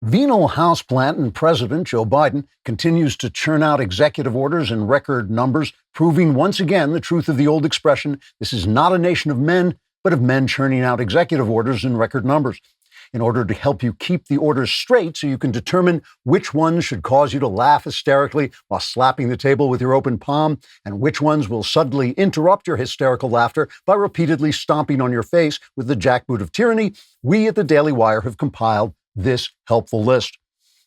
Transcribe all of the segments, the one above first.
Venal houseplant and President Joe Biden continues to churn out executive orders in record numbers, proving once again the truth of the old expression, this is not a nation of men, but of men churning out executive orders in record numbers. In order to help you keep the orders straight so you can determine which ones should cause you to laugh hysterically while slapping the table with your open palm, and which ones will suddenly interrupt your hysterical laughter by repeatedly stomping on your face with the jackboot of tyranny, we at the Daily Wire have compiled this helpful list.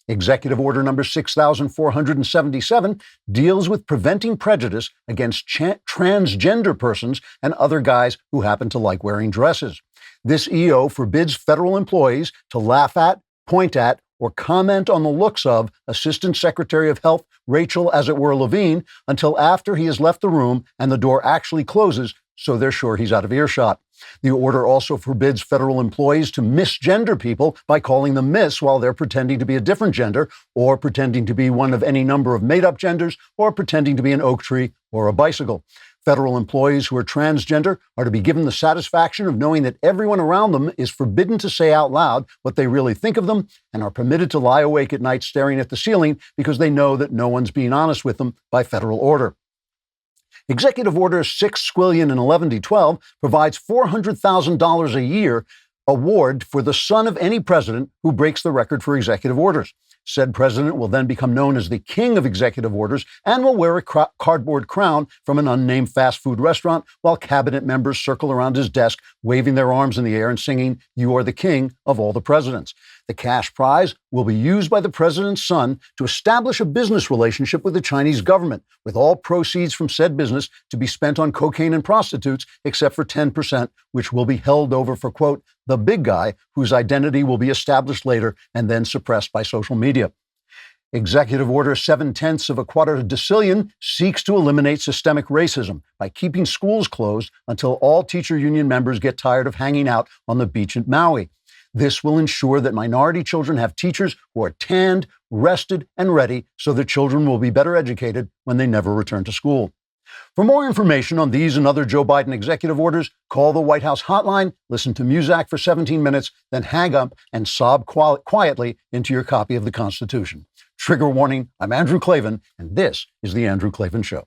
Executive Order number 6,477 deals with preventing prejudice against transgender persons and other guys who happen to like wearing dresses. This EO forbids federal employees to laugh at, point at, or comment on the looks of Assistant Secretary of Health Rachel, as it were, Levine, until after he has left the room and the door actually closes, so they're sure he's out of earshot. The order also forbids federal employees to misgender people by calling them miss while they're pretending to be a different gender, or pretending to be one of any number of made-up genders, or pretending to be an oak tree or a bicycle. Federal employees who are transgender are to be given the satisfaction of knowing that everyone around them is forbidden to say out loud what they really think of them, and are permitted to lie awake at night staring at the ceiling because they know that no one's being honest with them by federal order. Executive Order 6,011-12 provides $400,000 a year award for the son of any president who breaks the record for executive orders. Said president will then become known as the king of executive orders and will wear a cardboard crown from an unnamed fast food restaurant while cabinet members circle around his desk, waving their arms in the air and singing, "You are the king of all the presidents." The cash prize will be used by the president's son to establish a business relationship with the Chinese government, with all proceeds from said business to be spent on cocaine and prostitutes, except for 10%, which will be held over for, quote, the big guy, whose identity will be established later and then suppressed by social media. Executive Order 7/10 of a quadrillon seeks to eliminate systemic racism by keeping schools closed until all teacher union members get tired of hanging out on the beach at Maui. This will ensure that minority children have teachers who are tanned, rested, and ready so that children will be better educated when they never return to school. For more information on these and other Joe Biden executive orders, call the White House hotline, listen to Muzak for 17 minutes, then hang up and sob quietly into your copy of the Constitution. Trigger warning, I'm Andrew Klavan, and this is The Andrew Klavan Show.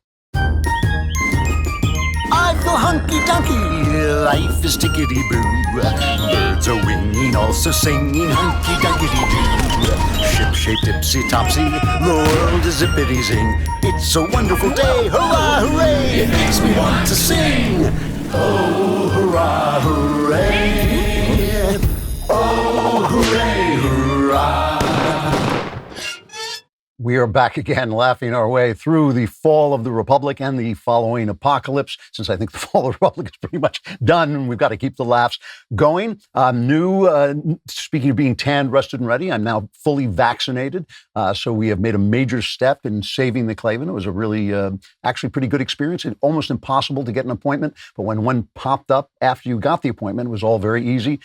I feel hunky-dunky, life is tickety-boo. Birds are winging, also singing hunky-dunky-doo. Ship-shaped, ipsy-topsy, the world is zippity-zing. It's a wonderful day, hurrah, hooray! It makes me want to sing. Oh, hurrah, hooray! Oh, hooray, hurrah! We are back again, laughing our way through the fall of the Republic and the following apocalypse, since I think the fall of the Republic is pretty much done, and we've got to keep the laughs going. Speaking of being tanned, rested, and ready, I'm now fully vaccinated, so we have made a major step in saving the Klavan. It was a really, actually pretty good experience. It's almost impossible to get an appointment, but when one popped up after you got the appointment, it was all very easy.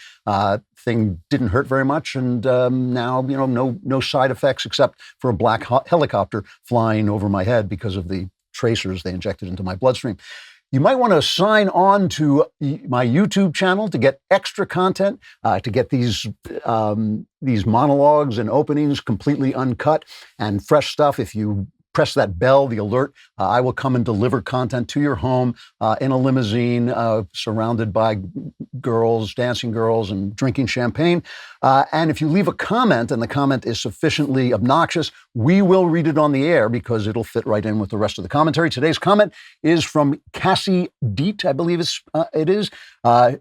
Thing didn't hurt very much, and now, no side effects except for a black helicopter flying over my head because of the tracers they injected into my bloodstream. You might want to sign on to my YouTube channel to get extra content, to get these monologues and openings completely uncut and fresh stuff. If you press that bell, the alert, I will come and deliver content to your home in a limousine, surrounded by girls, dancing girls, and drinking champagne. And if you leave a comment and the comment is sufficiently obnoxious, we will read it on the air because it'll fit right in with the rest of the commentary. Today's comment is from Cassie Deet, I believe it is.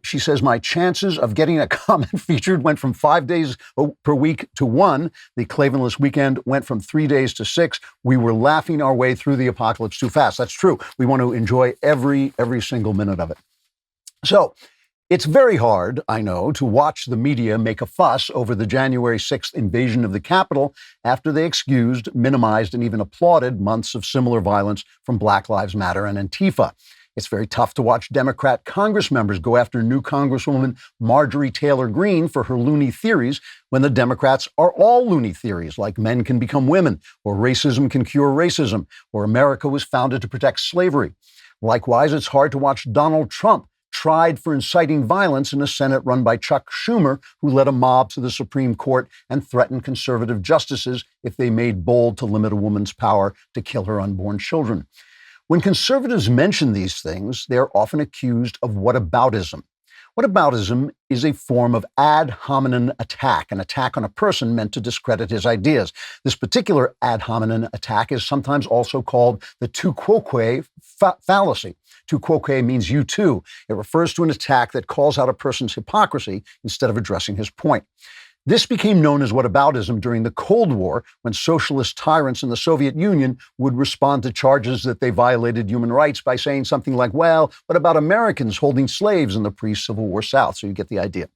She says, my chances of getting a comment featured went from 5 days per week to 1. The Klavanless weekend went from 3 days to 6. We were laughing our way through the apocalypse too fast. That's true. We want to enjoy every single minute of it. So it's very hard, I know, to watch the media make a fuss over the January 6th invasion of the Capitol after they excused, minimized, and even applauded months of similar violence from Black Lives Matter and Antifa. It's very tough to watch Democrat Congress members go after new Congresswoman Marjorie Taylor Greene for her loony theories when the Democrats are all loony theories, like men can become women, or racism can cure racism, or America was founded to protect slavery. Likewise, it's hard to watch Donald Trump tried for inciting violence in a Senate run by Chuck Schumer, who led a mob to the Supreme Court and threatened conservative justices if they made bold to limit a woman's power to kill her unborn children. When conservatives mention these things, they are often accused of whataboutism. Whataboutism is a form of ad hominem attack, an attack on a person meant to discredit his ideas. This particular ad hominem attack is sometimes also called the tu quoque fallacy. Tu quoque means you too. It refers to an attack that calls out a person's hypocrisy instead of addressing his point. This became known as whataboutism during the Cold War, when socialist tyrants in the Soviet Union would respond to charges that they violated human rights by saying something like, well, what about Americans holding slaves in the pre-Civil War South? So you get the idea.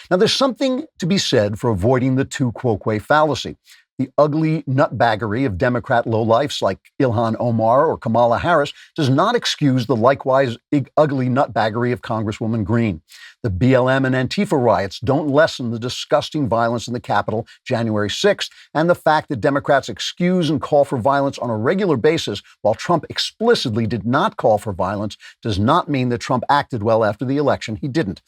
Now, there's something to be said for avoiding the tu quoque fallacy. The ugly nutbaggery of Democrat lowlifes like Ilhan Omar or Kamala Harris does not excuse the likewise ugly nutbaggery of Congresswoman Green. The BLM and Antifa riots don't lessen the disgusting violence in the Capitol January 6th, and the fact that Democrats excuse and call for violence on a regular basis while Trump explicitly did not call for violence does not mean that Trump acted well after the election. He didn't.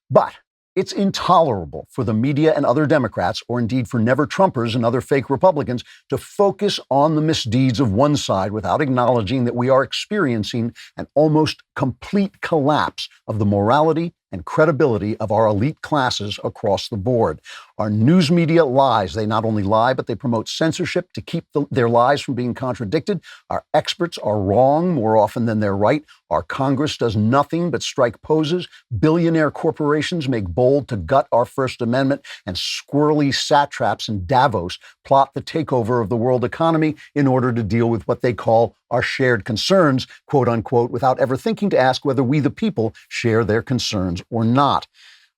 But it's intolerable for the media and other Democrats, or indeed for never-Trumpers and other fake Republicans, to focus on the misdeeds of one side without acknowledging that we are experiencing an almost complete collapse of the morality and credibility of our elite classes across the board. Our news media lies. They not only lie, but they promote censorship to keep their lies from being contradicted. Our experts are wrong more often than they're right. Our Congress does nothing but strike poses. Billionaire corporations make bold to gut our First Amendment, and squirrely satraps in Davos plot the takeover of the world economy in order to deal with what they call our shared concerns, quote unquote, without ever thinking to ask whether we, the people, share their concerns or not.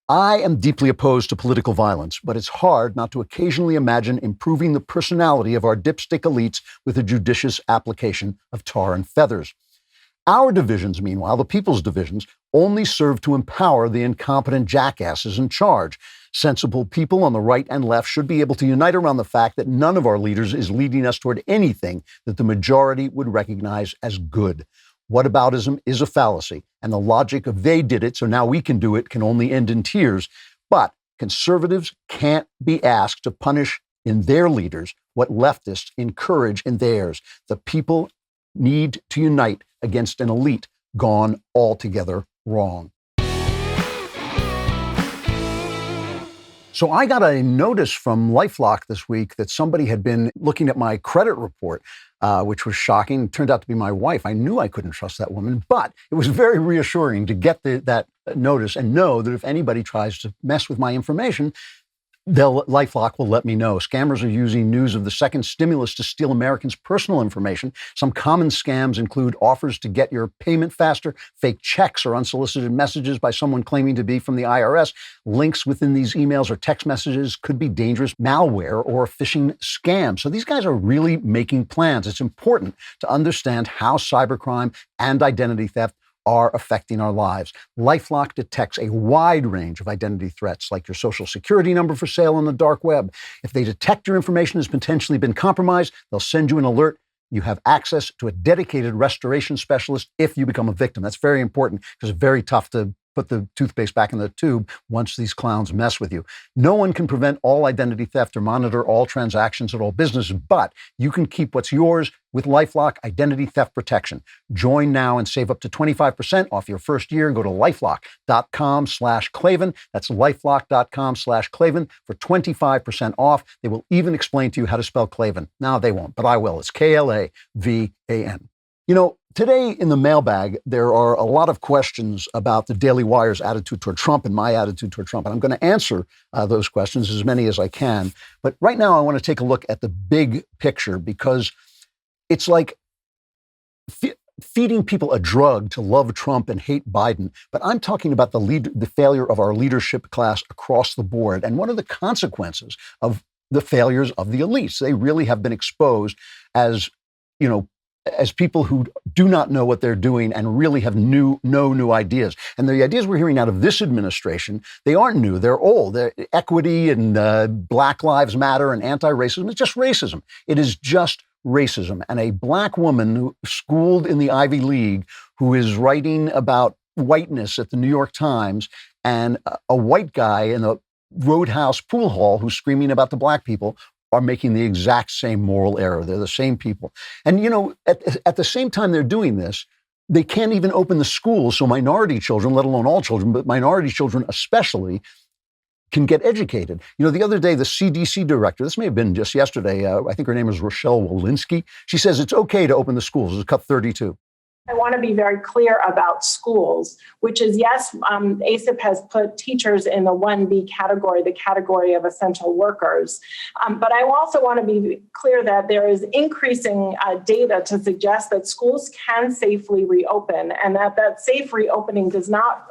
I am deeply opposed to political violence, but it's hard not to occasionally imagine improving the personality of our dipstick elites with a judicious application of tar and feathers. Our divisions, meanwhile, the people's divisions, only serve to empower the incompetent jackasses in charge. Sensible people on the right and left should be able to unite around the fact that none of our leaders is leading us toward anything that the majority would recognize as good. Whataboutism is a fallacy, and the logic of they did it, so now we can do it can only end in tears. But conservatives can't be asked to punish in their leaders what leftists encourage in theirs. The people need to unite against an elite gone altogether wrong. So I got a notice from LifeLock this week that somebody had been looking at my credit report, which was shocking. It turned out to be my wife. I knew I couldn't trust that woman, but it was very reassuring to get that notice and know that if anybody tries to mess with my information, LifeLock will let me know. Scammers are using news of the second stimulus to steal Americans' personal information. Some common scams include offers to get your payment faster, fake checks or unsolicited messages by someone claiming to be from the IRS. Links within these emails or text messages could be dangerous malware or phishing scams. So these guys are really making plans. It's important to understand how cybercrime and identity theft are affecting our lives. LifeLock detects a wide range of identity threats, like your social security number for sale on the dark web. If they detect your information has potentially been compromised, they'll send you an alert. You have access to a dedicated restoration specialist if you become a victim. That's very important because it's very tough to put the toothpaste back in the tube once these clowns mess with you. No one can prevent all identity theft or monitor all transactions at all businesses, but you can keep what's yours with LifeLock Identity Theft Protection. Join now and save up to 25% off your first year. Go to LifeLock.com/Klavan. That's LifeLock.com/Klavan for 25% off. They will even explain to you how to spell Klavan. No, they won't, but I will. It's Klavan. You know, today in the mailbag, there are a lot of questions about the Daily Wire's attitude toward Trump and my attitude toward Trump. And I'm going to answer those questions, as many as I can. But right now, I want to take a look at the big picture, because it's like feeding people a drug to love Trump and hate Biden. But I'm talking about the failure of our leadership class across the board. And what are the consequences of the failures of the elites? They really have been exposed as, as people who do not know what they're doing and really have no new ideas. And the ideas we're hearing out of this administration, they aren't new, they're old. They're equity and Black Lives Matter and anti-racism. It's just racism. It is just racism. And a black woman who schooled in the Ivy League who is writing about whiteness at the New York Times and a white guy in the Roadhouse pool hall who's screaming about the black people are making the exact same moral error. They're the same people. And, at the same time they're doing this, they can't even open the schools so minority children, let alone all children, but minority children especially, can get educated. The other day, the CDC director, this may have been just yesterday, I think her name is Rochelle Walensky, she says it's okay to open the schools. It's cut 32. I want to be very clear about schools, which is, yes, ACIP has put teachers in the 1B category, the category of essential workers. But I also want to be clear that there is increasing data to suggest that schools can safely reopen, and that safe reopening does not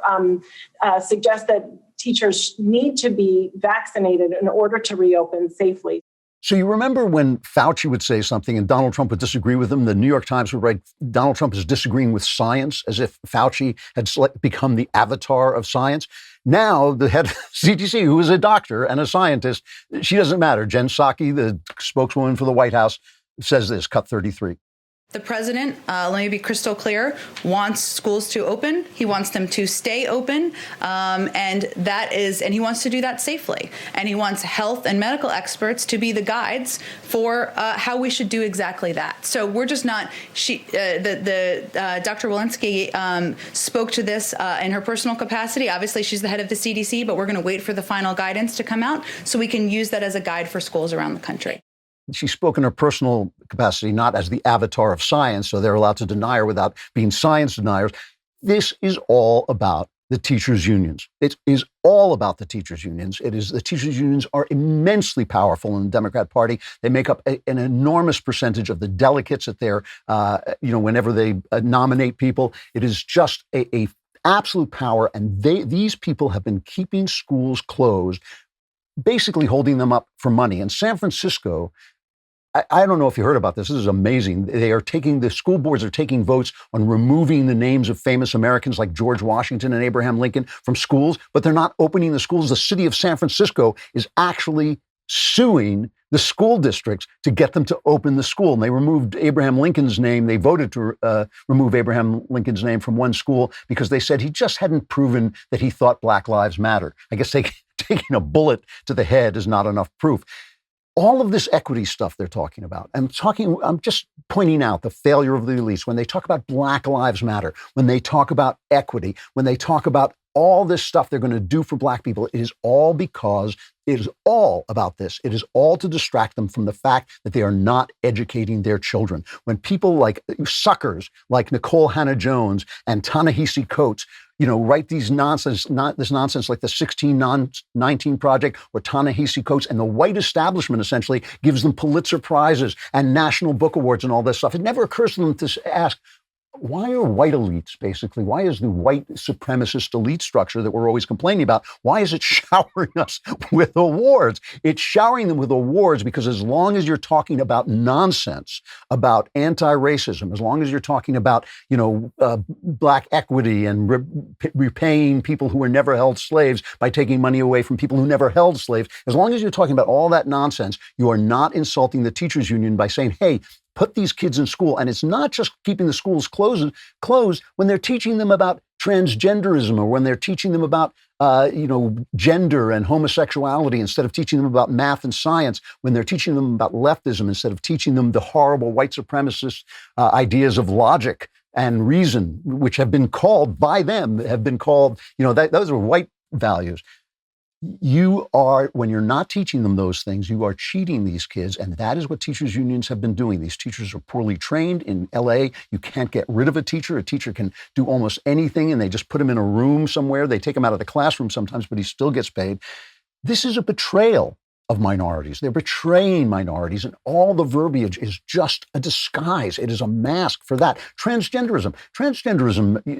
suggest that teachers need to be vaccinated in order to reopen safely. So you remember when Fauci would say something and Donald Trump would disagree with him? The New York Times would write, Donald Trump is disagreeing with science, as if Fauci had become the avatar of science. Now, the head of CDC, who is a doctor and a scientist, she doesn't matter. Jen Psaki, the spokeswoman for the White House, says this, cut 33. The president, let me be crystal clear, wants schools to open. He wants them to stay open, and he wants to do that safely. And he wants health and medical experts to be the guides for how we should do exactly that. So we're just not. Dr. Walensky spoke to this in her personal capacity. Obviously, she's the head of the CDC, but we're going to wait for the final guidance to come out so we can use that as a guide for schools around the country. She spoke in her personal capacity, not as the avatar of science, so they're allowed to deny her without being science deniers. This is all about the teachers' unions. It is all about the teachers' unions. The teachers' unions are immensely powerful in the Democrat Party. They make up an enormous percentage of the delegates at their, whenever they nominate people. It is just a absolute power, and these people have been keeping schools closed, basically holding them up for money. In San Francisco, I don't know if you heard about this. This is amazing. The school boards are taking votes on removing the names of famous Americans like George Washington and Abraham Lincoln from schools, but they're not opening the schools. The city of San Francisco is actually suing the school districts to get them to open the school. And they removed Abraham Lincoln's name. They voted to remove Abraham Lincoln's name from one school because they said he just hadn't proven that he thought Black Lives Matter. I guess taking a bullet to the head is not enough proof. All of this equity stuff they're talking about. I'm just pointing out the failure of the elites. When they talk about Black Lives Matter, when they talk about equity, when they talk about all this stuff they're going to do for Black people, it is all because it is all about this. It is all to distract them from the fact that they are not educating their children. When people like suckers like Nicole Hannah-Jones and Ta-Nehisi Coates, write this nonsense like the 1619 Project or Ta-Nehisi Coates, and the white establishment essentially gives them Pulitzer Prizes and National Book Awards and all this stuff. It never occurs to them to ask, why are white elites, basically, why is the white supremacist elite structure that we're always complaining about, why is it showering us with awards? It's showering them with awards because as long as you're talking about nonsense, about anti-racism, as long as you're talking about, Black equity and repaying people who were never held slaves by taking money away from people who never held slaves, as long as you're talking about all that nonsense, you are not insulting the teachers union by saying, hey, put these kids in school. And it's not just keeping the schools closed when they're teaching them about transgenderism or when they're teaching them about, gender and homosexuality instead of teaching them about math and science, when they're teaching them about leftism instead of teaching them the horrible white supremacist ideas of logic and reason, which have been called by them, those are white values. When you're not teaching them those things, you are cheating these kids. And that is what teachers unions have been doing. These teachers are poorly trained. In LA, you can't get rid of a teacher. A teacher can do almost anything and they just put him in a room somewhere. They take him out of the classroom sometimes, but he still gets paid. This is a betrayal of minorities. They're betraying minorities, and all the verbiage is just a disguise. It is a mask for that. Transgenderism,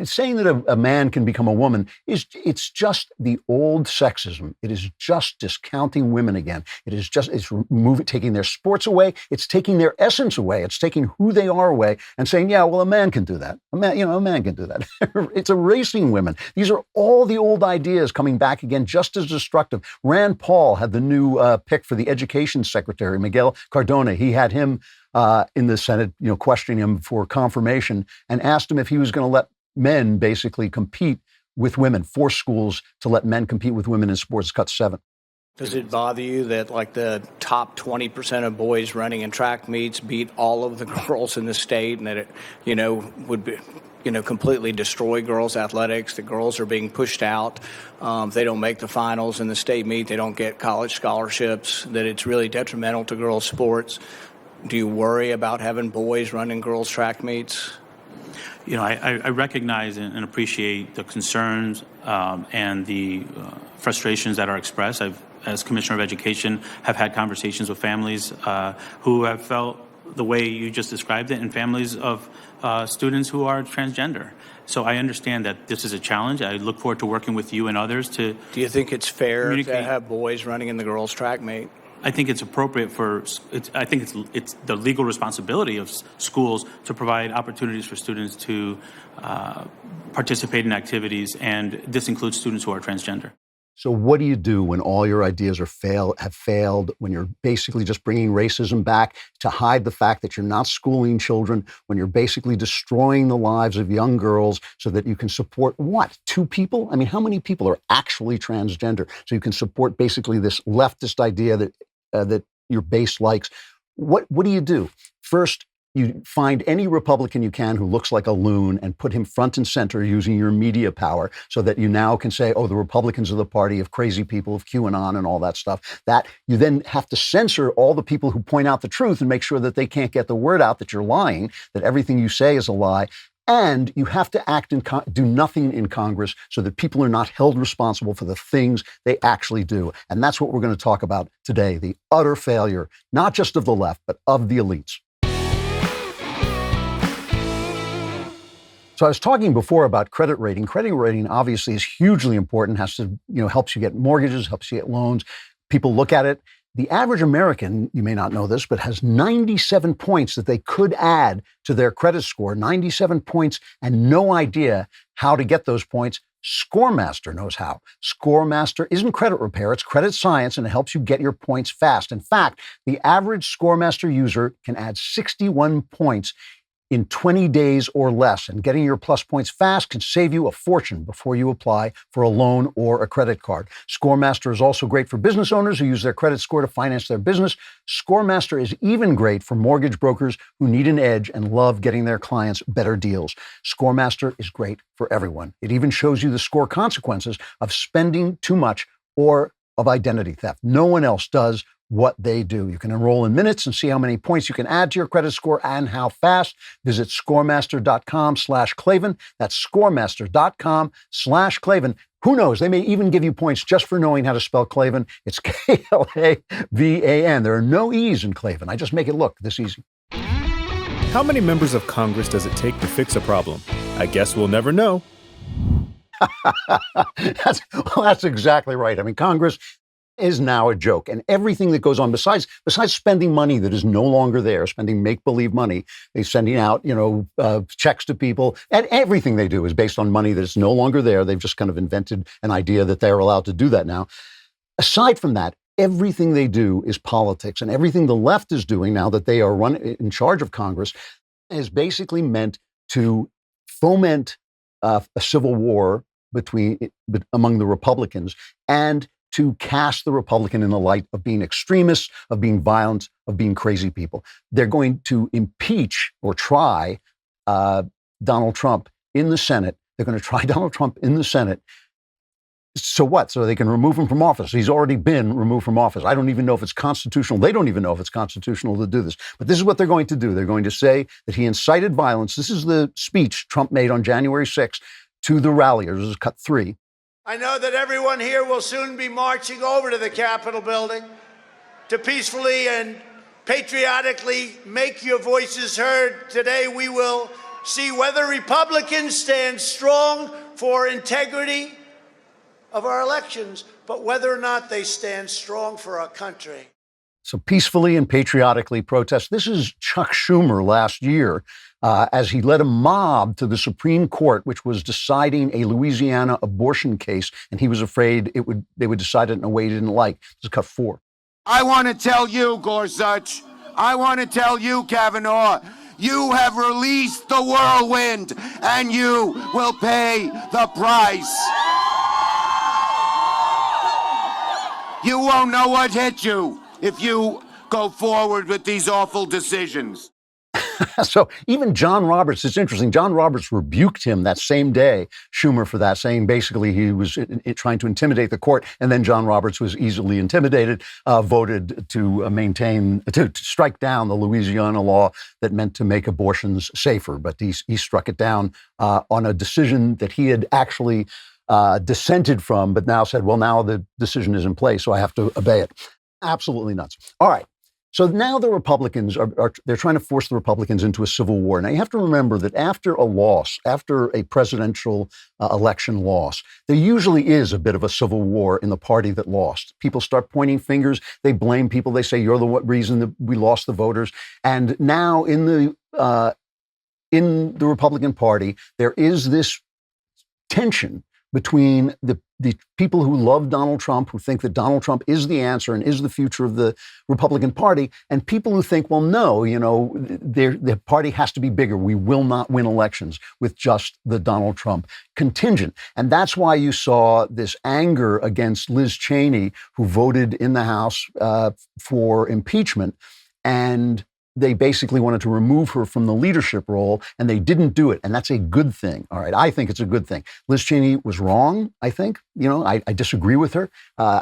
saying that a man can become a woman it's just the old sexism. It is just discounting women again. It's taking their sports away. It's taking their essence away. It's taking who they are away and saying, yeah, well, a man can do that. A man can do that. It's erasing women. These are all the old ideas coming back again, just as destructive. Rand Paul had the new pick for the education secretary, Miguel Cardona. He had him in the Senate, questioning him for confirmation and asked him if he was going to let men basically compete with women, force schools to let men compete with women in sports, cut 7. Does it bother you that like the top 20% of boys running in track meets beat all of the girls in the state, and that it, would be, completely destroy girls' athletics? The girls are being pushed out. If they don't make the finals in the state meet, they don't get college scholarships, that it's really detrimental to girls' sports. Do you worry about having boys running girls' track meets? I recognize and appreciate the concerns and the frustrations that are expressed. As Commissioner of Education, have had conversations with families who have felt the way you just described it, and families of students who are transgender. So I understand that this is a challenge. I look forward to working with you and others to. Do you think it's fair to have boys running in the girls' track meet? I think it's appropriate I think it's the legal responsibility of schools to provide opportunities for students to participate in activities, and this includes students who are transgender. So what do you do when all your ideas have failed, when you're basically just bringing racism back to hide the fact that you're not schooling children, when you're basically destroying the lives of young girls so that you can support what? 2 people? I mean, how many people are actually transgender? So you can support basically this leftist idea that your base likes. What do you do? First, you find any Republican you can who looks like a loon and put him front and center using your media power so that you now can say, oh, the Republicans are the party of crazy people, of QAnon and all that stuff. That you then have to censor all the people who point out the truth and make sure that they can't get the word out that you're lying, that everything you say is a lie. And you have to do nothing in Congress so that people are not held responsible for the things they actually do. And that's what we're going to talk about today, the utter failure, not just of the left, but of the elites. So I was talking before about credit rating. Credit rating obviously is hugely important, has to, helps you get mortgages, helps you get loans. People look at it. The average American, you may not know this, but has 97 points that they could add to their credit score, 97 points, and no idea how to get those points. ScoreMaster knows how. ScoreMaster isn't credit repair, it's credit science, and it helps you get your points fast. In fact, the average ScoreMaster user can add 61 points in 20 days or less, and getting your plus points fast can save you a fortune before you apply for a loan or a credit card. ScoreMaster is also great for business owners who use their credit score to finance their business. ScoreMaster is even great for mortgage brokers who need an edge and love getting their clients better deals. ScoreMaster is great for everyone. It even shows you the score consequences of spending too much or of identity theft. No one else does what they do. You can enroll in minutes and see how many points you can add to your credit score and how fast. Visit scoremaster.com/Klavan. That's scoremaster.com/Klavan. Who knows? They may even give you points just for knowing how to spell Klavan. It's Klavan. There are no E's in Klavan. I just make it look this easy. How many members of Congress does it take to fix a problem? I guess we'll never know. That's exactly right. I mean, Congress is now a joke, and everything that goes on besides spending money that is no longer there, spending make-believe money, they're sending out checks to people, and everything they do is based on money that is no longer there. They've just kind of invented an idea that they're allowed to do that now. Aside from that, everything they do is politics, and everything the left is doing now that they are in charge of Congress is basically meant to foment a civil war among the Republicans and to cast the Republican in the light of being extremists, of being violent, of being crazy people. They're going to impeach or try Donald Trump in the Senate. They're going to try Donald Trump in the Senate. So what? So they can remove him from office. He's already been removed from office. I don't even know if it's constitutional. They don't even know if it's constitutional to do this. But this is what they're going to do. They're going to say that he incited violence. This is the speech Trump made on January 6th to the ralliers. This is cut 3. I know that everyone here will soon be marching over to the Capitol building to peacefully and patriotically make your voices heard. Today we will see whether Republicans stand strong for integrity of our elections, but whether or not they stand strong for our country. So peacefully and patriotically protest. This is Chuck Schumer last year as he led a mob to the Supreme Court, which was deciding a Louisiana abortion case, and he was afraid they would decide it in a way he didn't like. This is cut 4. I want to tell you, Gorsuch, I want to tell you, Kavanaugh, You have released the whirlwind, and you will pay the price. You won't know what hit you if you go forward with these awful decisions. So even John Roberts, it's interesting. John Roberts rebuked him that same day, Schumer, for that, saying basically he was trying to intimidate the court. And then John Roberts was easily intimidated, voted to strike down the Louisiana law that meant to make abortions safer. But he struck it down on a decision that he had actually dissented from, but now said, well, now the decision is in place, so I have to obey it. Absolutely nuts. All right. So now the Republicans they're trying to force the Republicans into a civil war. Now you have to remember that after a presidential election loss, there usually is a bit of a civil war in the party that lost. People start pointing fingers. They blame people. They say, you're the reason that we lost the voters. And now in the Republican Party, there is this tension between the people who love Donald Trump, who think that Donald Trump is the answer and is the future of the Republican Party, and people who think, well, no, the party has to be bigger. We will not win elections with just the Donald Trump contingent. And that's why you saw this anger against Liz Cheney, who voted in the House for impeachment. And they basically wanted to remove her from the leadership role, and they didn't do it. And that's a good thing. All right. I think it's a good thing. Liz Cheney was wrong, I think. I disagree with her.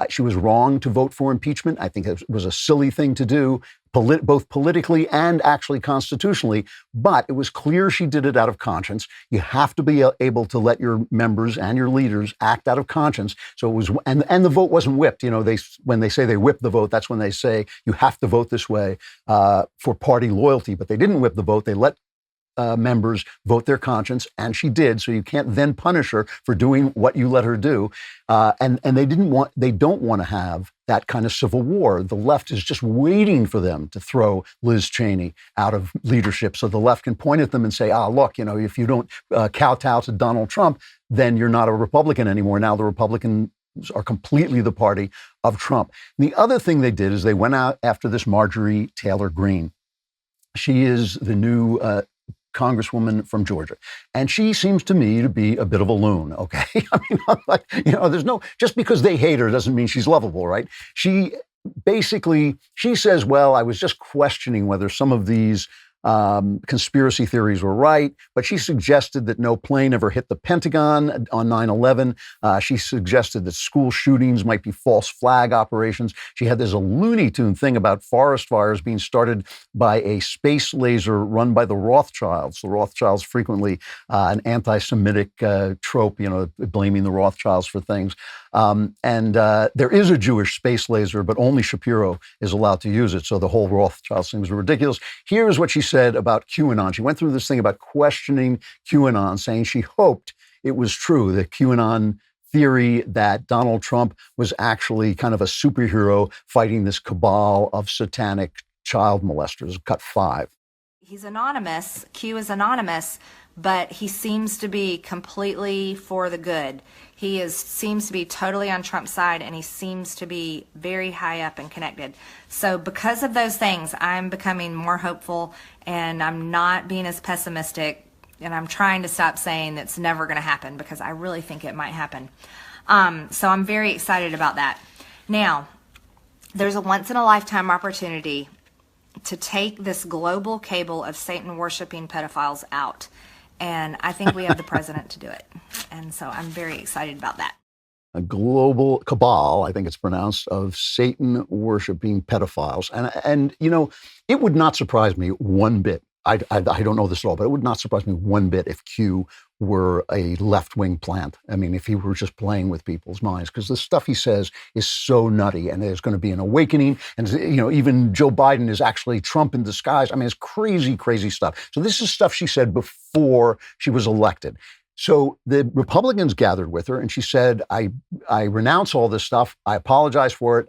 She was wrong to vote for impeachment. I think it was a silly thing to do, both politically and actually constitutionally. But it was clear she did it out of conscience. You have to be able to let your members and your leaders act out of conscience. So it was, and the vote wasn't whipped. When they say they whip the vote, that's when they say you have to vote this way for party loyalty. But they didn't whip the vote. They let members vote their conscience, and she did. So you can't then punish her for doing what you let her do. And they don't want to have that kind of civil war. The left is just waiting for them to throw Liz Cheney out of leadership, so the left can point at them and say, look, if you don't kowtow to Donald Trump, then you're not a Republican anymore. Now the Republicans are completely the party of Trump. And the other thing they did is they went out after this Marjorie Taylor Greene. She is the new Congresswoman from Georgia. And she seems to me to be a bit of a loon, okay? There's just because they hate her doesn't mean she's lovable, right? She says, well, I was just questioning whether some of these conspiracy theories were right, but she suggested that no plane ever hit the Pentagon on 9/11. She suggested that school shootings might be false flag operations. She had this Looney Tune thing about forest fires being started by a space laser run by the Rothschilds. The Rothschilds frequently an anti-Semitic trope, blaming the Rothschilds for things. There is a Jewish space laser, but only Shapiro is allowed to use it. So the whole Rothschild thing was ridiculous. Here's what she said about QAnon. She went through this thing about questioning QAnon, saying she hoped it was true, the QAnon theory that Donald Trump was actually kind of a superhero fighting this cabal of satanic child molesters. Cut 5. He's anonymous. Q is anonymous, but he seems to be completely for the good. He seems to be totally on Trump's side, and he seems to be very high up and connected. So because of those things, I'm becoming more hopeful, and I'm not being as pessimistic, and I'm trying to stop saying that's never going to happen, because I really think it might happen. So I'm very excited about that. Now, there's a once-in-a-lifetime opportunity to take this global cable of Satan-worshiping pedophiles out. And I think we have the president to do it. And so I'm very excited about that. A global cabal, I think it's pronounced, of Satan-worshiping pedophiles. And it would not surprise me one bit. I don't know this at all, but it would not surprise me one bit if Q were a left-wing plant. I mean, if he were just playing with people's minds, because the stuff he says is so nutty, and there's going to be an awakening. And, even Joe Biden is actually Trump in disguise. I mean, it's crazy, crazy stuff. So this is stuff she said before she was elected. So the Republicans gathered with her, and she said, I renounce all this stuff. I apologize for it.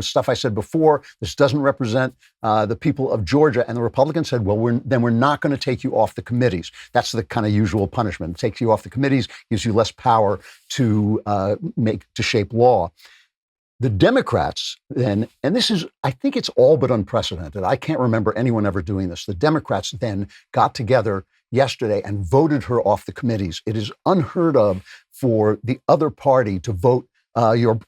Stuff I said before. This doesn't represent the people of Georgia. And the Republicans said, well, we're not going to take you off the committees. That's the kind of usual punishment. It takes you off the committees, gives you less power to shape law. The Democrats then, and this is, I think it's all but unprecedented. I can't remember anyone ever doing this. The Democrats then got together yesterday and voted her off the committees. It is unheard of for the other party to vote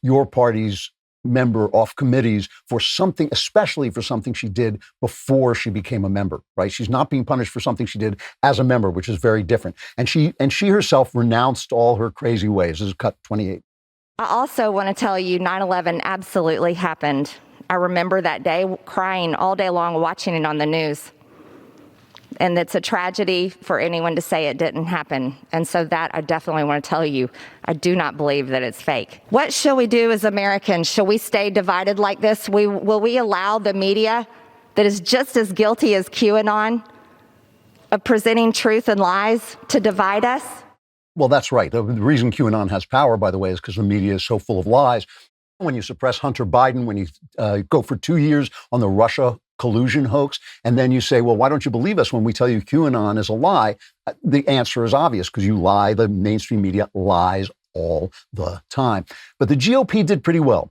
your party's member off committees for something, especially for something she did before she became a member, right? She's not being punished for something she did as a member, which is very different. And she herself renounced all her crazy ways. This is cut 28. I also want to tell you 9/11 absolutely happened. I remember that day crying all day long, watching it on the news. And it's a tragedy for anyone to say it didn't happen. And so that I definitely want to tell you, I do not believe that it's fake. What shall we do as Americans? Shall we stay divided like this? Will we allow the media that is just as guilty as QAnon of presenting truth and lies to divide us? Well, that's right. The reason QAnon has power, by the way, is because the media is so full of lies. When you suppress Hunter Biden, when you go for 2 years on the Russia collusion hoax, and then you say, well, why don't you believe us when we tell you QAnon is a lie? The answer is obvious, because you lie. The mainstream media lies all the time. But the GOP did pretty well.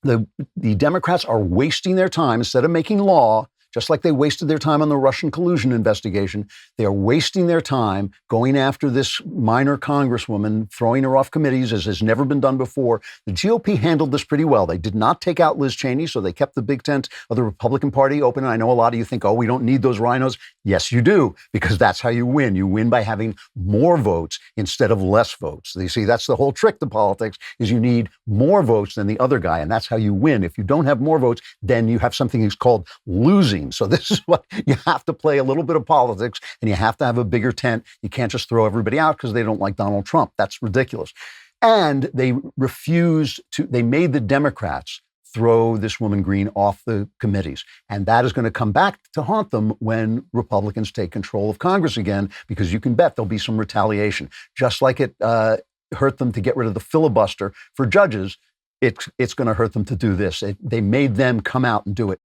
The Democrats are wasting their time. Instead of making law, just like they wasted their time on the Russian collusion investigation, they are wasting their time going after this minor congresswoman, throwing her off committees, as has never been done before. The GOP handled this pretty well. They did not take out Liz Cheney, so they kept the big tent of the Republican Party open. And I know a lot of you think, oh, we don't need those rhinos. Yes, you do, because that's how you win. You win by having more votes instead of less votes. You see, that's the whole trick to politics, is you need more votes than the other guy, and that's how you win. If you don't have more votes, then you have something that's called losing. So this is what you have to play, a little bit of politics, and you have to have a bigger tent. You can't just throw everybody out because they don't like Donald Trump. That's ridiculous. And they they made the Democrats throw this woman Green off the committees. And that is going to come back to haunt them when Republicans take control of Congress again, because you can bet there'll be some retaliation. Just like it hurt them to get rid of the filibuster for judges, it's going to hurt them to do this. They made them come out and do it.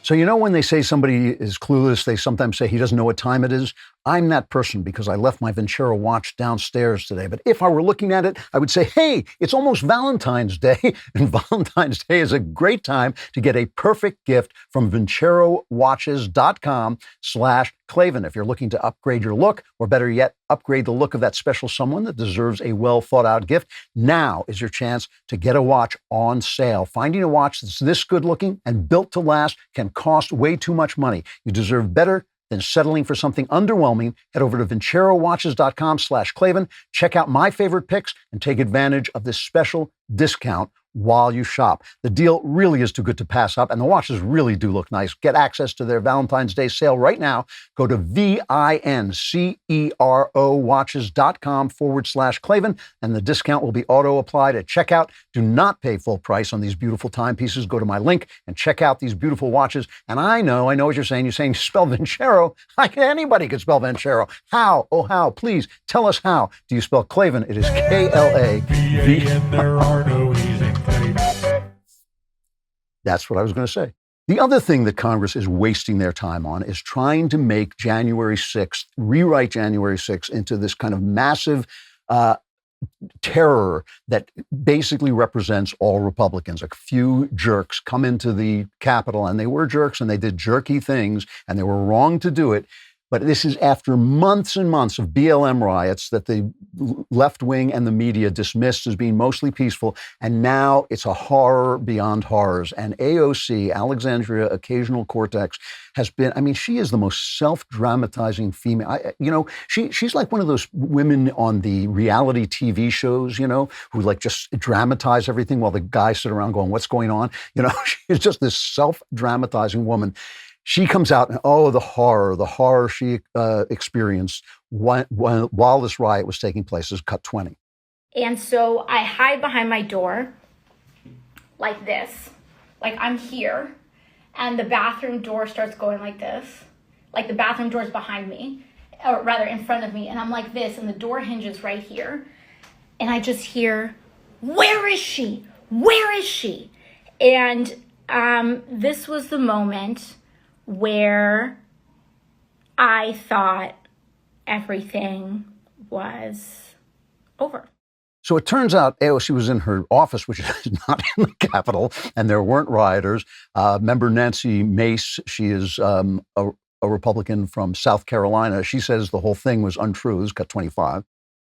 So, you know, when they say somebody is clueless, they sometimes say he doesn't know what time it is. I'm that person because I left my Vincero watch downstairs today. But if I were looking at it, I would say, hey, it's almost Valentine's Day. And Valentine's Day is a great time to get a perfect gift from VinceroWatches.com/Klavan. If you're looking to upgrade your look, or better yet, upgrade the look of that special someone that deserves a well thought out gift, now is your chance to get a watch on sale. Finding a watch that's this good looking and built to last can cost way too much money. You deserve better than settling for something underwhelming. Head over to VinceroWatches.com/Klavan. Check out my favorite picks and take advantage of this special discount while you shop. The deal really is too good to pass up, and the watches really do look nice. Get access to their Valentine's Day sale right now. Go to VinceroWatches.com/Klavan, and the discount will be auto applied at checkout. Do not pay full price on these beautiful timepieces. Go to my link and check out these beautiful watches. And I know what you're saying. You're saying spell Vincero. Anybody could spell Vincero. How? Oh, how? Please tell us how. Do you spell Klavan? It is K-L-A-V. There are no easy. That's what I was going to say. The other thing that Congress is wasting their time on is trying to make January 6th, rewrite January 6th into this kind of massive terror that basically represents all Republicans. A few jerks come into the Capitol, and they were jerks and they did jerky things and they were wrong to do it. But this is after months and months of BLM riots that the left wing and the media dismissed as being mostly peaceful. And now it's a horror beyond horrors. And AOC, Alexandria Occasional Cortex, has been, I mean, she is the most self-dramatizing female. She's like one of those women on the reality TV shows, who like just dramatize everything while the guys sit around going, what's going on? She's just this self-dramatizing woman. She comes out and, the horror she experienced while this riot was taking place is cut 20. And so I hide behind my door like this, like I'm here, and the bathroom door starts going like this, like the bathroom door is behind me, or rather in front of me, and I'm like this, and the door hinges right here, and I just hear, where is she? Where is she? And this was the moment where I thought everything was over. So it turns out AOC was in her office, which is not in the Capitol, and there weren't rioters. Member Nancy Mace, she is a Republican from South Carolina. She says the whole thing was untrue. This is cut 25.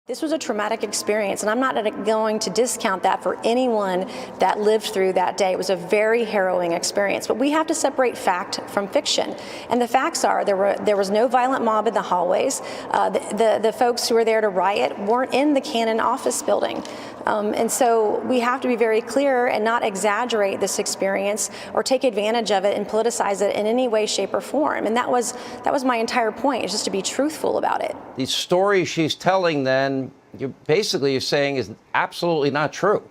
This was a traumatic experience, and I'm not going to discount that for anyone that lived through that day. It was a very harrowing experience, but we have to separate fact from fiction. And the facts are there was no violent mob in the hallways. The folks who were there to riot weren't in the Cannon office building. And so we have to be very clear and not exaggerate this experience or take advantage of it and politicize it in any way, shape, or form. And that was my entire point, is just to be truthful about it. The story she's telling then, you're saying is absolutely not true.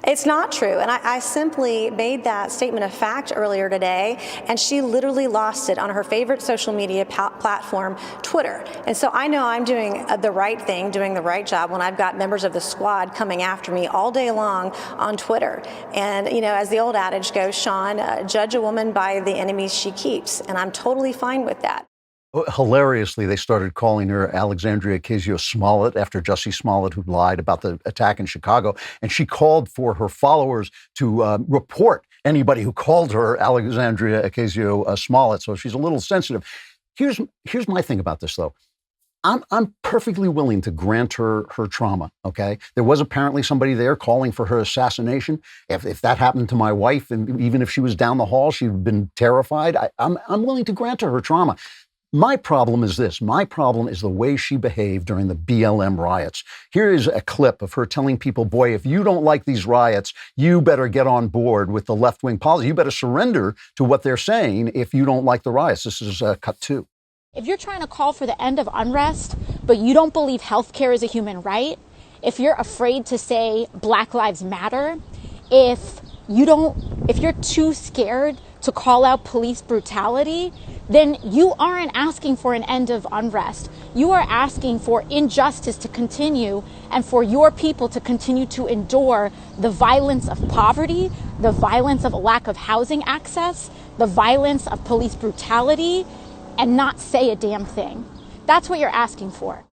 It's not true. And I simply made that statement of fact earlier today, and she literally lost it on her favorite social media platform, Twitter. And so I know I'm doing the right thing, doing the right job when I've got members of the squad coming after me all day long on Twitter. And, as the old adage goes, Sean, judge a woman by the enemies she keeps. And I'm totally fine with that. Hilariously, they started calling her Alexandria Ocasio-Smollett after Jussie Smollett, who lied about the attack in Chicago. And she called for her followers to report anybody who called her Alexandria Ocasio-Smollett. So she's a little sensitive. Here's my thing about this, though. I'm perfectly willing to grant her trauma, okay? There was apparently somebody there calling for her assassination. If that happened to my wife, and even if she was down the hall, she'd been terrified, I'm willing to grant her trauma. My problem is this. My problem is the way she behaved during the BLM riots. Here is a clip of her telling people, boy, if you don't like these riots, you better get on board with the left-wing policy. You better surrender to what they're saying if you don't like the riots. This is cut 2. If you're trying to call for the end of unrest, but you don't believe healthcare is a human right, if you're afraid to say Black Lives Matter, if you're too scared to call out police brutality, then you aren't asking for an end of unrest. You are asking for injustice to continue and for your people to continue to endure the violence of poverty, the violence of a lack of housing access, the violence of police brutality, and not say a damn thing. That's what you're asking for.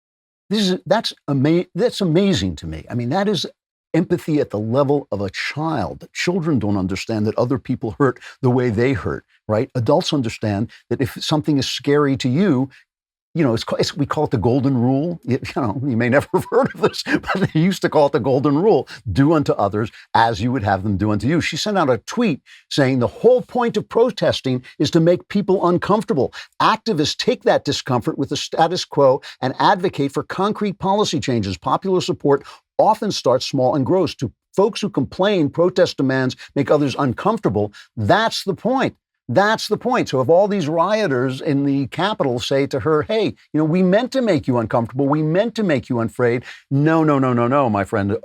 That's amazing to me. I mean, that is empathy at the level of a child. Children don't understand that other people hurt the way they hurt, right? Adults understand that if something is scary to you, we call it the golden rule. You may never have heard of this, but they used to call it the golden rule. Do unto others as you would have them do unto you. She sent out a tweet saying the whole point of protesting is to make people uncomfortable. Activists take that discomfort with the status quo and advocate for concrete policy changes. Popular support often starts small and grows. To folks who complain protest demands make others uncomfortable, that's the point. That's the point. So if all these rioters in the Capitol say to her, hey, we meant to make you uncomfortable, we meant to make you afraid. No, my friend.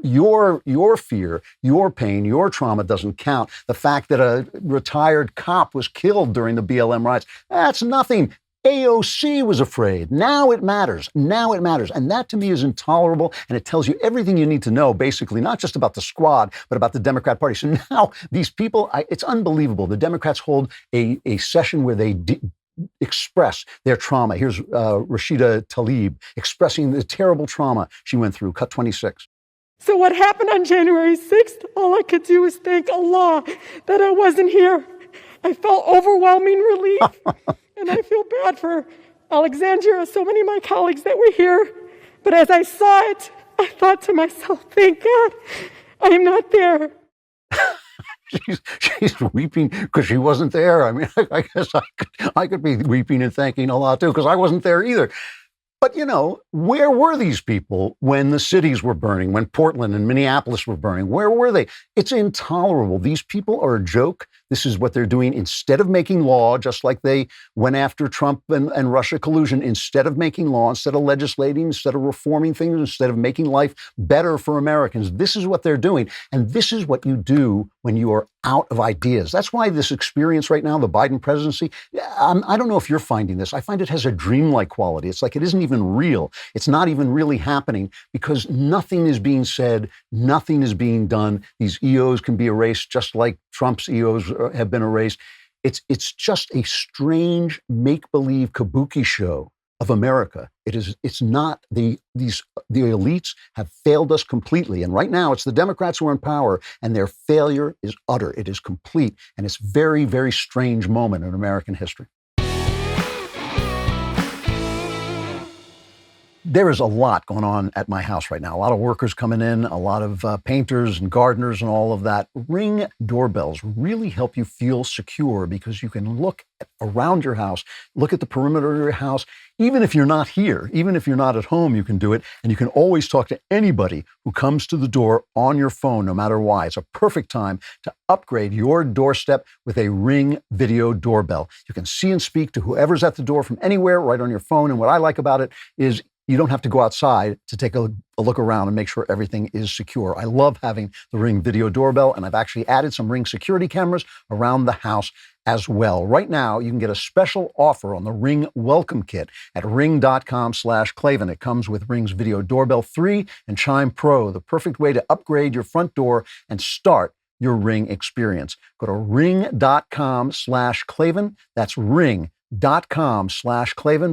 Your fear, your pain, your trauma doesn't count. The fact that a retired cop was killed during the BLM riots, that's nothing. AOC was afraid. Now it matters. And that to me is intolerable. And it tells you everything you need to know, basically, not just about the squad, but about the Democrat Party. So now these people, it's unbelievable. The Democrats hold a session where they express their trauma. Here's Rashida Tlaib expressing the terrible trauma she went through. Cut 26. So what happened on January 6th, all I could do was thank Allah that I wasn't here. I felt overwhelming relief. And I feel bad for Alexandria, so many of my colleagues that were here. But as I saw it, I thought to myself, thank God I am not there. She's weeping because she wasn't there. I mean, I guess I could be weeping and thanking Allah too, because I wasn't there either. But, where were these people when the cities were burning, when Portland and Minneapolis were burning? Where were they? It's intolerable. These people are a joke. This is what they're doing. Instead of making law, just like they went after Trump and Russia collusion, instead of making law, instead of legislating, instead of reforming things, instead of making life better for Americans, this is what they're doing. And this is what you do when you are out of ideas. That's why this experience right now, the Biden presidency, I don't know if you're finding this. I find it has a dreamlike quality. It's like it isn't even real. It's not even really happening because nothing is being said. Nothing is being done. These EOs can be erased just like Trump's EOs have been erased. It's just a strange make-believe kabuki show of America. It's not the elites have failed us completely. And right now it's the Democrats who are in power, and their failure is utter. It is complete. And it's very, very strange moment in American history. There is a lot going on at my house right now. A lot of workers coming in, a lot of painters and gardeners and all of that. Ring doorbells really help you feel secure because you can look around your house, look at the perimeter of your house. Even if you're not here, even if you're not at home, you can do it. And you can always talk to anybody who comes to the door on your phone, no matter why. It's a perfect time to upgrade your doorstep with a Ring video doorbell. You can see and speak to whoever's at the door from anywhere right on your phone. And what I like about it is you don't have to go outside to take a look around and make sure everything is secure. I love having the Ring video doorbell, and I've actually added some Ring security cameras around the house as well. Right now, you can get a special offer on the Ring Welcome Kit at ring.com/Klavan. It comes with Ring's Video Doorbell 3 and Chime Pro, the perfect way to upgrade your front door and start your Ring experience. Go to ring.com/Klavan. That's ring.com/Klavan.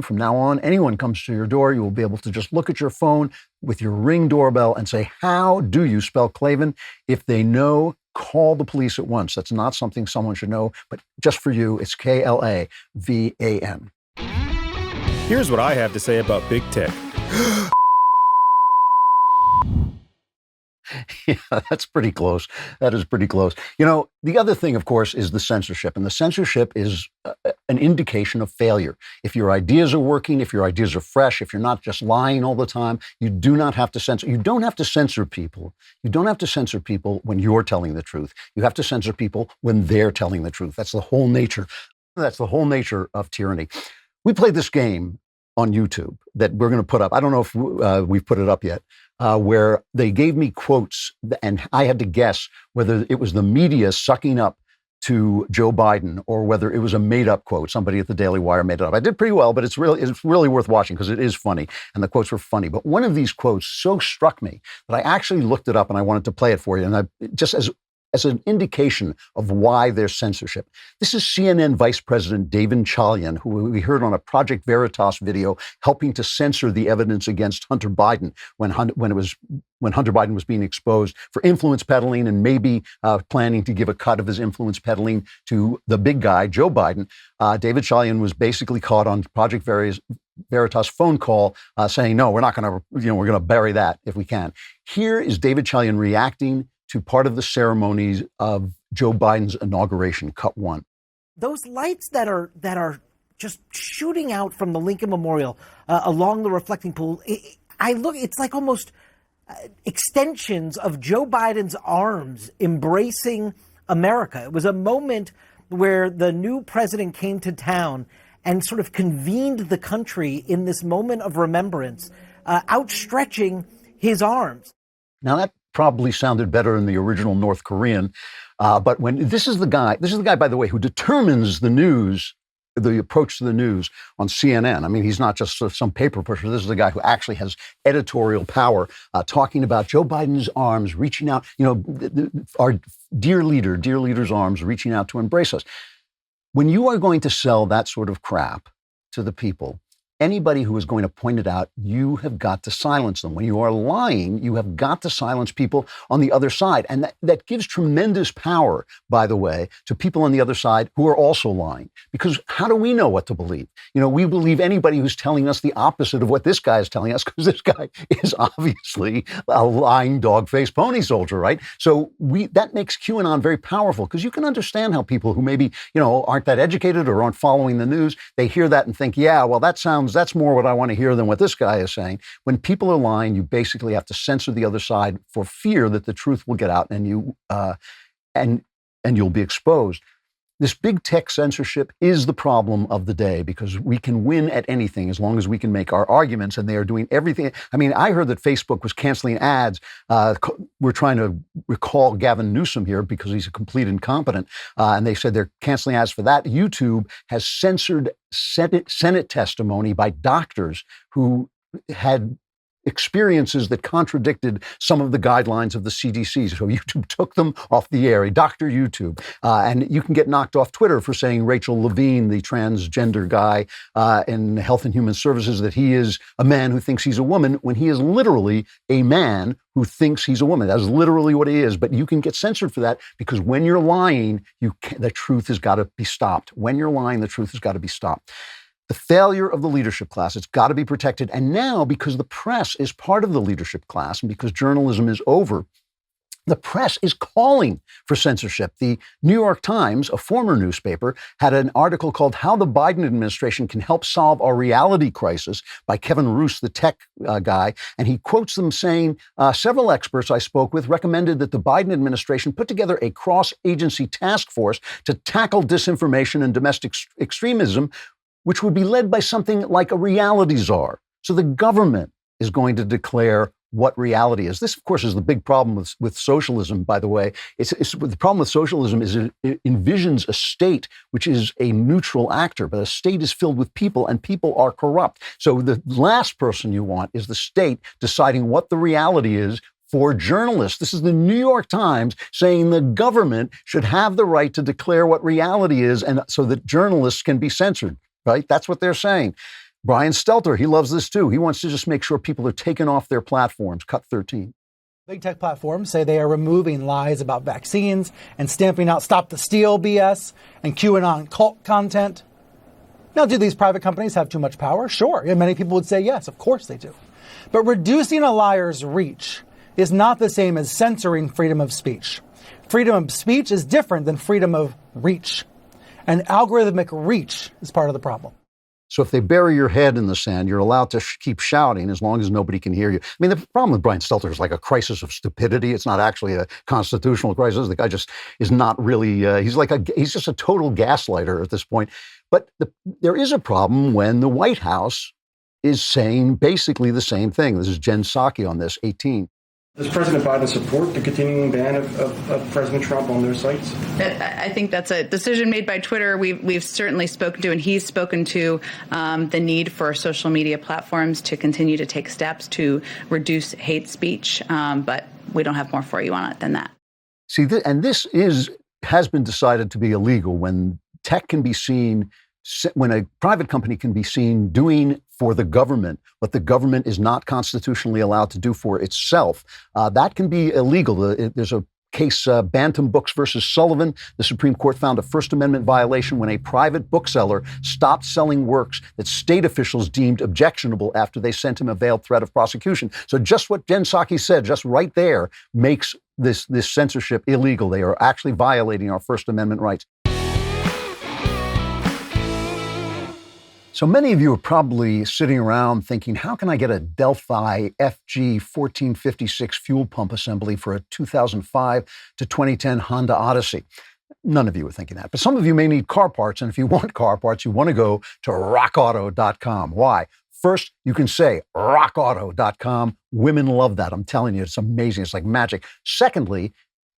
From now on, anyone comes to your door, you will be able to just look at your phone with your Ring doorbell and say, how do you spell Klavan? If they know, call the police at once. That's not something someone should know, but just for you, it's Klavan. Here's what I have to say about big tech. Yeah, that's pretty close. That is pretty close. You know, the other thing, of course, is the censorship. And the censorship is an indication of failure. If your ideas are working, if your ideas are fresh, if you're not just lying all the time, you do not have to censor. You don't have to censor people. You don't have to censor people when you're telling the truth. You have to censor people when they're telling the truth. That's the whole nature. That's the whole nature of tyranny. We played this game on YouTube that we're going to put up. I don't know if we've put it up yet, where they gave me quotes and I had to guess whether it was the media sucking up to Joe Biden or whether it was a made-up quote. Somebody at the Daily Wire made it up. I did pretty well, but it's really worth watching because it is funny, and the quotes were funny. But one of these quotes so struck me that I actually looked it up and I wanted to play it for you. And just as an indication of why there's censorship. This is CNN Vice President David Chalian, who we heard on a Project Veritas video helping to censor the evidence against Hunter Biden when Hunter Biden was being exposed for influence peddling and maybe planning to give a cut of his influence peddling to the big guy, Joe Biden. David Chalian was basically caught on Project Veritas phone call saying, no, we're not going to, we're going to bury that if we can. Here is David Chalian reacting to part of the ceremonies of Joe Biden's inauguration, cut one. Those lights that are just shooting out from the Lincoln Memorial along the reflecting pool, it's like almost extensions of Joe Biden's arms embracing America. It was a moment where the new president came to town and sort of convened the country in this moment of remembrance, outstretching his arms. Now that probably sounded better in the original North Korean, but when this is the guy, by the way, who determines the news, the approach to the news on CNN. I mean, he's not just some paper pusher. This is the guy who actually has editorial power, talking about Joe Biden's arms reaching out, our dear leader's arms reaching out to embrace us. When you are going to sell that sort of crap to the people, anybody who is going to point it out, you have got to silence them. When you are lying, you have got to silence people on the other side. And that gives tremendous power, by the way, to people on the other side who are also lying. Because how do we know what to believe? We believe anybody who's telling us the opposite of what this guy is telling us, because this guy is obviously a lying dog-faced pony soldier, right? So that makes QAnon very powerful, because you can understand how people who maybe, aren't that educated or aren't following the news, they hear that and think, yeah, well, that's more what I want to hear than what this guy is saying. When people are lying, you basically have to censor the other side for fear that the truth will get out and you'll be exposed. This big tech censorship is the problem of the day, because we can win at anything as long as we can make our arguments, and they are doing everything. I mean, I heard that Facebook was canceling ads. We're trying to recall Gavin Newsom here because he's a complete incompetent, and they said they're canceling ads for that. YouTube has censored Senate testimony by doctors who had experiences that contradicted some of the guidelines of the CDC. So YouTube took them off the air, Dr. YouTube. And you can get knocked off Twitter for saying Rachel Levine, the transgender guy in Health and Human Services, that he is a man who thinks he's a woman when he is literally a man who thinks he's a woman. That's literally what he is. But you can get censored for that because when you're lying, the truth has got to be stopped. When you're lying, the truth has got to be stopped. The failure of the leadership class, it's got to be protected. And now, because the press is part of the leadership class and because journalism is over, the press is calling for censorship. The New York Times, a former newspaper, had an article called How the Biden Administration Can Help Solve Our Reality Crisis by Kevin Roose, the tech guy. And he quotes them saying, several experts I spoke with recommended that the Biden administration put together a cross-agency task force to tackle disinformation and domestic extremism, which would be led by something like a reality czar. So the government is going to declare what reality is. This, of course, is the big problem with socialism, by the way. The problem with socialism is it envisions a state which is a neutral actor, but a state is filled with people and people are corrupt. So the last person you want is the state deciding what the reality is for journalists. This is the New York Times saying the government should have the right to declare what reality is and so that journalists can be censored. Right? That's what they're saying. Brian Stelter, he loves this too. He wants to just make sure people are taken off their platforms. Cut 13. Big tech platforms say they are removing lies about vaccines and stamping out Stop the Steal BS and QAnon cult content. Now, do these private companies have too much power? Sure. And many people would say yes, of course they do. But reducing a liar's reach is not the same as censoring freedom of speech. Freedom of speech is different than freedom of reach. And algorithmic reach is part of the problem. So if they bury your head in the sand, you're allowed to keep shouting as long as nobody can hear you. I mean, the problem with Brian Stelter is like a crisis of stupidity. It's not actually a constitutional crisis. The guy just is not really, he's just a total gaslighter at this point. But there is a problem when the White House is saying basically the same thing. This is Jen Psaki on this, 18. Does President Biden support the continuing ban of President Trump on their sites? I think that's a decision made by Twitter. We've certainly spoken to, and he's spoken to, the need for social media platforms to continue to take steps to reduce hate speech. But we don't have more for you on it than that. See, and this has been decided to be illegal when tech can be seen, when a private company can be seen doing for the government what the government is not constitutionally allowed to do for itself. That can be illegal. There's a case, Bantam Books versus Sullivan. The Supreme Court found a First Amendment violation when a private bookseller stopped selling works that state officials deemed objectionable after they sent him a veiled threat of prosecution. So just what Jen Psaki said, just right there, makes this censorship illegal. They are actually violating our First Amendment rights. So many of you are probably sitting around thinking, how can I get a Delphi FG 1456 fuel pump assembly for a 2005 to 2010 Honda Odyssey? None of you are thinking that. But some of you may need car parts. And if you want car parts, you want to go to rockauto.com. Why? First, you can say rockauto.com. Women love that. I'm telling you, it's amazing. It's like magic. Secondly,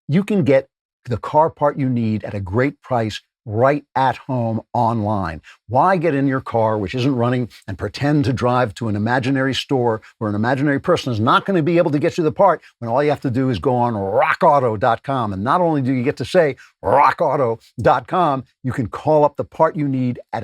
you can get the car part you need at a great price right at home online. Why get in your car, which isn't running, and pretend to drive to an imaginary store where an imaginary person is not going to be able to get you the part when all you have to do is go on rockauto.com. And not only do you get to say rockauto.com, you can call up the part you need at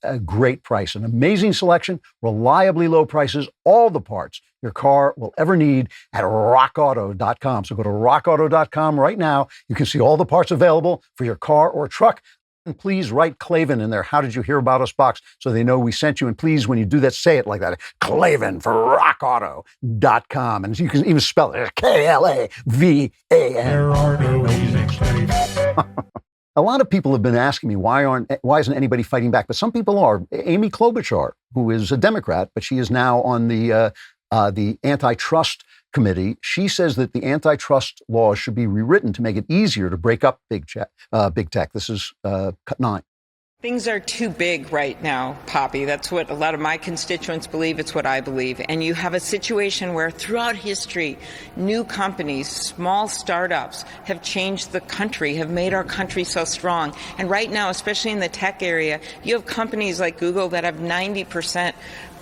a great price, an amazing selection, reliably low prices, all the parts your car will ever need at rockauto.com. So go to rockauto.com right now. You can see all the parts available for your car or truck. And please write Klavan in their How Did You Hear About Us box so they know we sent you. And please, when you do that, say it like that. Klavan for rockauto.com. And you can even spell it Klavan. There are no easy mistakes. A lot of people have been asking me, why isn't anybody fighting back? But some people are. Amy Klobuchar, who is a Democrat, but she is now on the antitrust committee. She says that the antitrust laws should be rewritten to make it easier to break up big tech. This is cut 9. Things are too big right now, Poppy. That's what a lot of my constituents believe. It's what I believe. And you have a situation where throughout history, new companies, small startups have changed the country, have made our country so strong. And right now, especially in the tech area, you have companies like Google that have 90%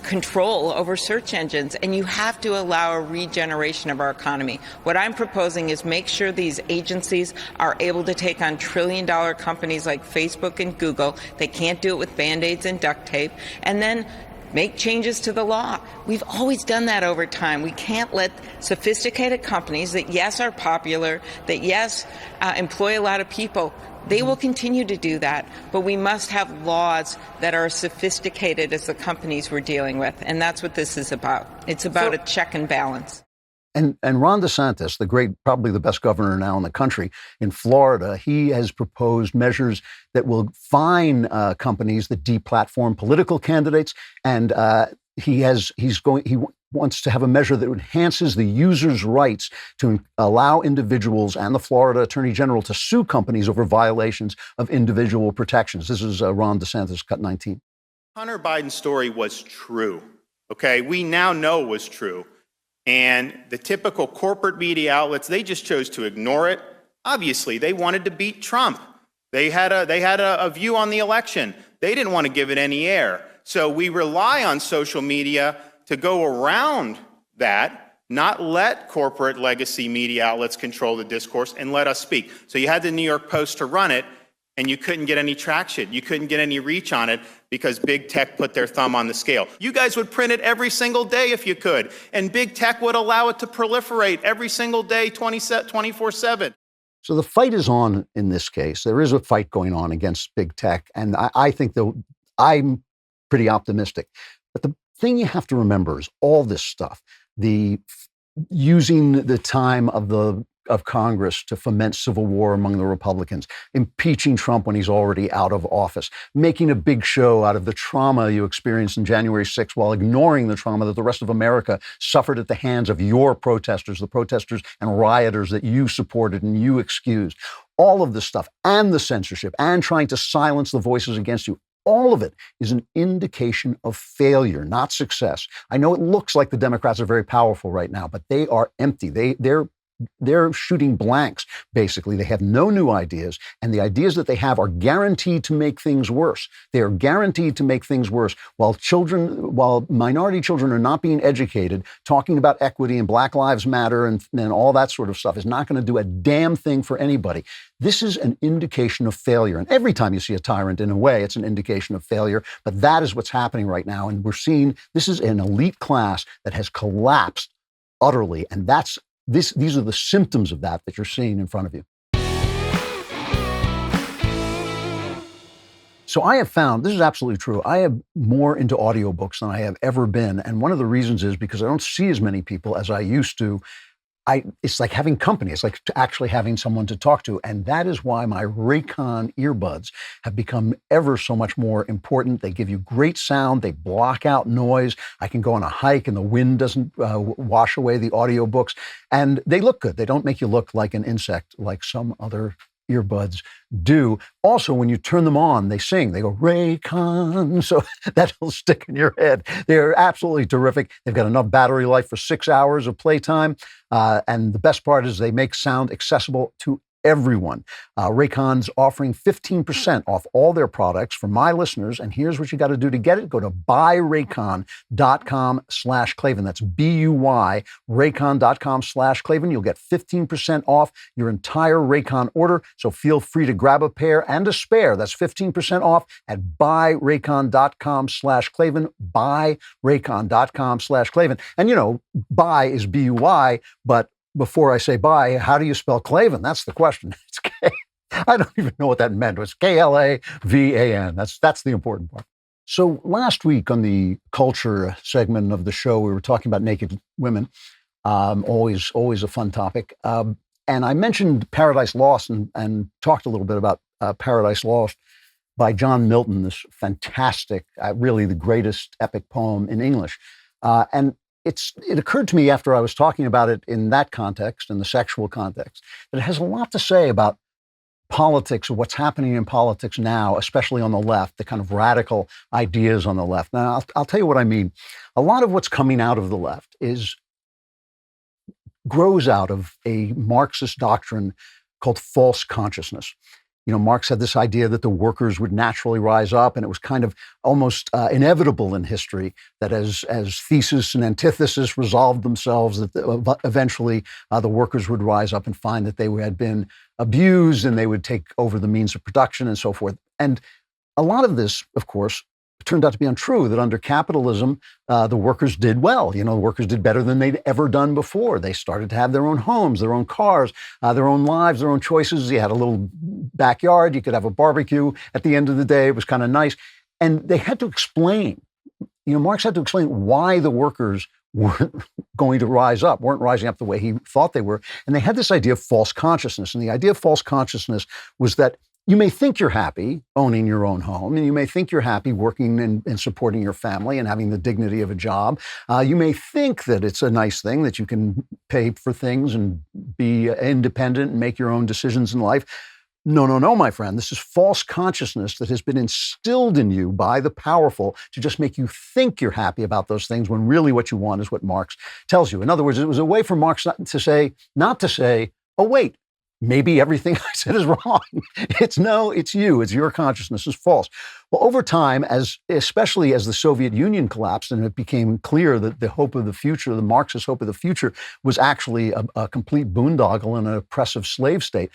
control over search engines, and you have to allow a regeneration of our economy. What I'm proposing is make sure these agencies are able to take on trillion-dollar companies like Facebook and Google. They can't do it with Band-Aids and duct tape. And then make changes to the law. We've always done that over time. We can't let sophisticated companies that, yes, are popular, that, yes, employ a lot of people, they will continue to do that, but we must have laws that are as sophisticated as the companies we're dealing with, and that's what this is about. It's about a check and balance. And Ron DeSantis, the great, probably the best governor now in the country, in Florida, he has proposed measures that will fine companies that deplatform political candidates, and he wants to have a measure that enhances the user's rights to allow individuals and the Florida Attorney General to sue companies over violations of individual protections. This is Ron DeSantis, Cut 19. Hunter Biden's story was true. Okay, we now know it was true. And the typical corporate media outlets, they just chose to ignore it. Obviously, they wanted to beat Trump. They had a view on the election. They didn't want to give it any air. So we rely on social media to go around that, not let corporate legacy media outlets control the discourse and let us speak. So you had the New York Post to run it, and you couldn't get any traction. You couldn't get any reach on it because big tech put their thumb on the scale. You guys would print it every single day if you could, and big tech would allow it to proliferate every single day, 24/7. So the fight is on in this case. There is a fight going on against big tech, and I think that I'm pretty optimistic. But the thing you have to remember is all this stuff, the using the time of Congress to foment civil war among the Republicans, impeaching Trump when he's already out of office, making a big show out of the trauma you experienced in January 6th while ignoring the trauma that the rest of America suffered at the hands of your protesters, the protesters and rioters that you supported and you excused. All of this stuff and the censorship and trying to silence the voices against you. All of it is an indication of failure, not success. I know it looks like the Democrats are very powerful right now, but they are empty. They're shooting blanks, basically. They have no new ideas, and the ideas that they have are guaranteed to make things worse. They are guaranteed to make things worse. While minority children are not being educated, talking about equity and Black Lives Matter and all that sort of stuff is not going to do a damn thing for anybody. This is an indication of failure. And every time you see a tyrant, in a way, it's an indication of failure. But that is what's happening right now. And we're seeing this is an elite class that has collapsed utterly. And these are the symptoms of that you're seeing in front of you. So I have found, this is absolutely true, I am more into audiobooks than I have ever been. And one of the reasons is because I don't see as many people as I used to. It's like having company. It's like actually having someone to talk to. And that is why my Raycon earbuds have become ever so much more important. They give you great sound. They block out noise. I can go on a hike and the wind doesn't wash away the audiobooks. And they look good. They don't make you look like an insect like some other earbuds do. Also, when you turn them on, they sing. They go, Raycon. So that'll stick in your head. They're absolutely terrific. They've got enough battery life for 6 hours of playtime. And the best part is they make sound accessible to everyone. Raycon's offering 15% off all their products for my listeners. And here's what you got to do to get it. Go to buyraycon.com/Klavan. That's BUY, raycon.com/Klavan. You'll get 15% off your entire Raycon order. So feel free to grab a pair and a spare. That's 15% off at buyraycon.com/Klavan, buyraycon.com/Klavan. And you know, buy is BUY, but before I say bye, how do you spell Klavan? That's the question. It's K. I don't even know what that meant. It was Klavan. That's the important part. So last week on the culture segment of the show, we were talking about naked women. Always a fun topic. And I mentioned Paradise Lost and talked a little bit about Paradise Lost by John Milton, this fantastic, really the greatest epic poem in English. And it occurred to me after I was talking about it in that context, in the sexual context, that it has a lot to say about politics, or what's happening in politics now, especially on the left, the kind of radical ideas on the left. Now, I'll tell you what I mean. A lot of what's coming out of the left grows out of a Marxist doctrine called false consciousness. Marx had this idea that the workers would naturally rise up, and it was kind of almost inevitable in history that as thesis and antithesis resolved themselves, that eventually the workers would rise up and find that they had been abused, and they would take over the means of production and so forth. And a lot of this, of course, turned out to be untrue, that under capitalism, the workers did well. The workers did better than they'd ever done before. They started to have their own homes, their own cars, their own lives, their own choices. You had a little backyard. You could have a barbecue at the end of the day. It was kind of nice. And they had to explain, Marx had to explain why the workers weren't going to rise up, weren't rising up the way he thought they were. And they had this idea of false consciousness. And the idea of false consciousness was that you may think you're happy owning your own home, and you may think you're happy working and supporting your family and having the dignity of a job. You may think that it's a nice thing that you can pay for things and be independent and make your own decisions in life. No, my friend. This is false consciousness that has been instilled in you by the powerful to just make you think you're happy about those things when really what you want is what Marx tells you. In other words, it was a way for Marx not to say, oh, wait, maybe everything I said is wrong. It's you. It's your consciousness is false. Well, over time, especially as the Soviet Union collapsed and it became clear that the hope of the future, the Marxist hope of the future, was actually a complete boondoggle and an oppressive slave state,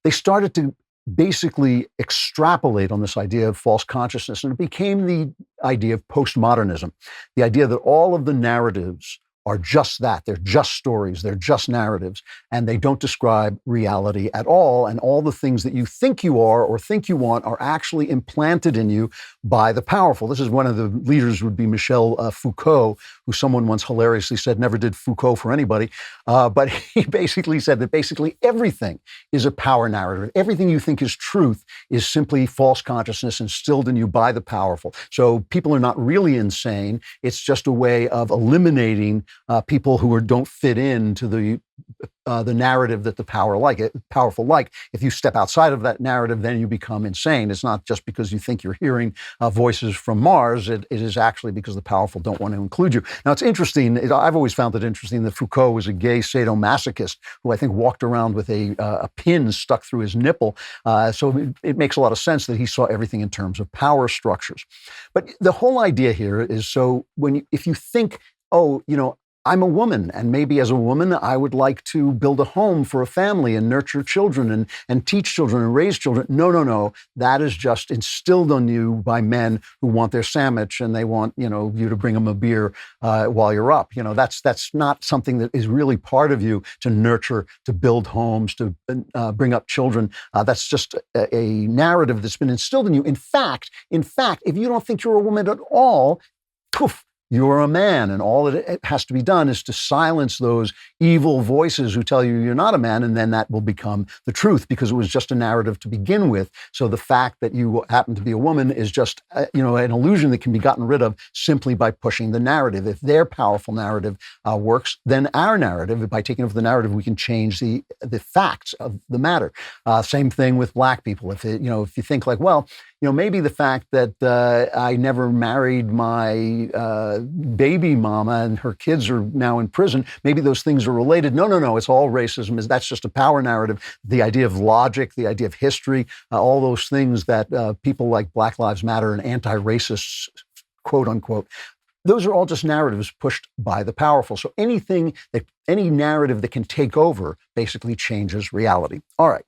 they started to basically extrapolate on this idea of false consciousness, and it became the idea of postmodernism, the idea that all of the narratives are just that. They're just stories. They're just narratives. And they don't describe reality at all. And all the things that you think you are or think you want are actually implanted in you by the powerful. This is one of the leaders would be Michel Foucault, who someone once hilariously said never did Foucault for anybody. But he basically said that basically everything is a power narrative. Everything you think is truth is simply false consciousness instilled in you by the powerful. So people are not really insane. It's just a way of eliminating people who don't fit into the narrative that the powerful like. If you step outside of that narrative, then you become insane. It's not just because you think you're hearing voices from Mars. It is actually because the powerful don't want to include you. Now, it's interesting. I've always found it interesting that Foucault was a gay sadomasochist who I think walked around with a pin stuck through his nipple. So it makes a lot of sense that he saw everything in terms of power structures. But the whole idea here is if you think, I'm a woman, and maybe as a woman, I would like to build a home for a family and nurture children and teach children and raise children. No. That is just instilled on you by men who want their sandwich and they want, you to bring them a beer while you're up. That's not something that is really part of you to nurture, to build homes, to bring up children. That's just a narrative that's been instilled in you. In fact, if you don't think you're a woman at all, poof, you're a man, and all that has to be done is to silence those evil voices who tell you you're not a man, and then that will become the truth because it was just a narrative to begin with. So the fact that you happen to be a woman is just, an illusion that can be gotten rid of simply by pushing the narrative. If their powerful narrative works, then our narrative, by taking over the narrative, we can change the facts of the matter. Same thing with black people. If you think like, well, maybe the fact that I never married my baby mama and her kids are now in prison, maybe those things are related. No, it's all racism. That's just a power narrative. The idea of logic, the idea of history, all those things that people like Black Lives Matter and anti-racists, quote unquote, those are all just narratives pushed by the powerful. So any narrative that can take over basically changes reality. All right.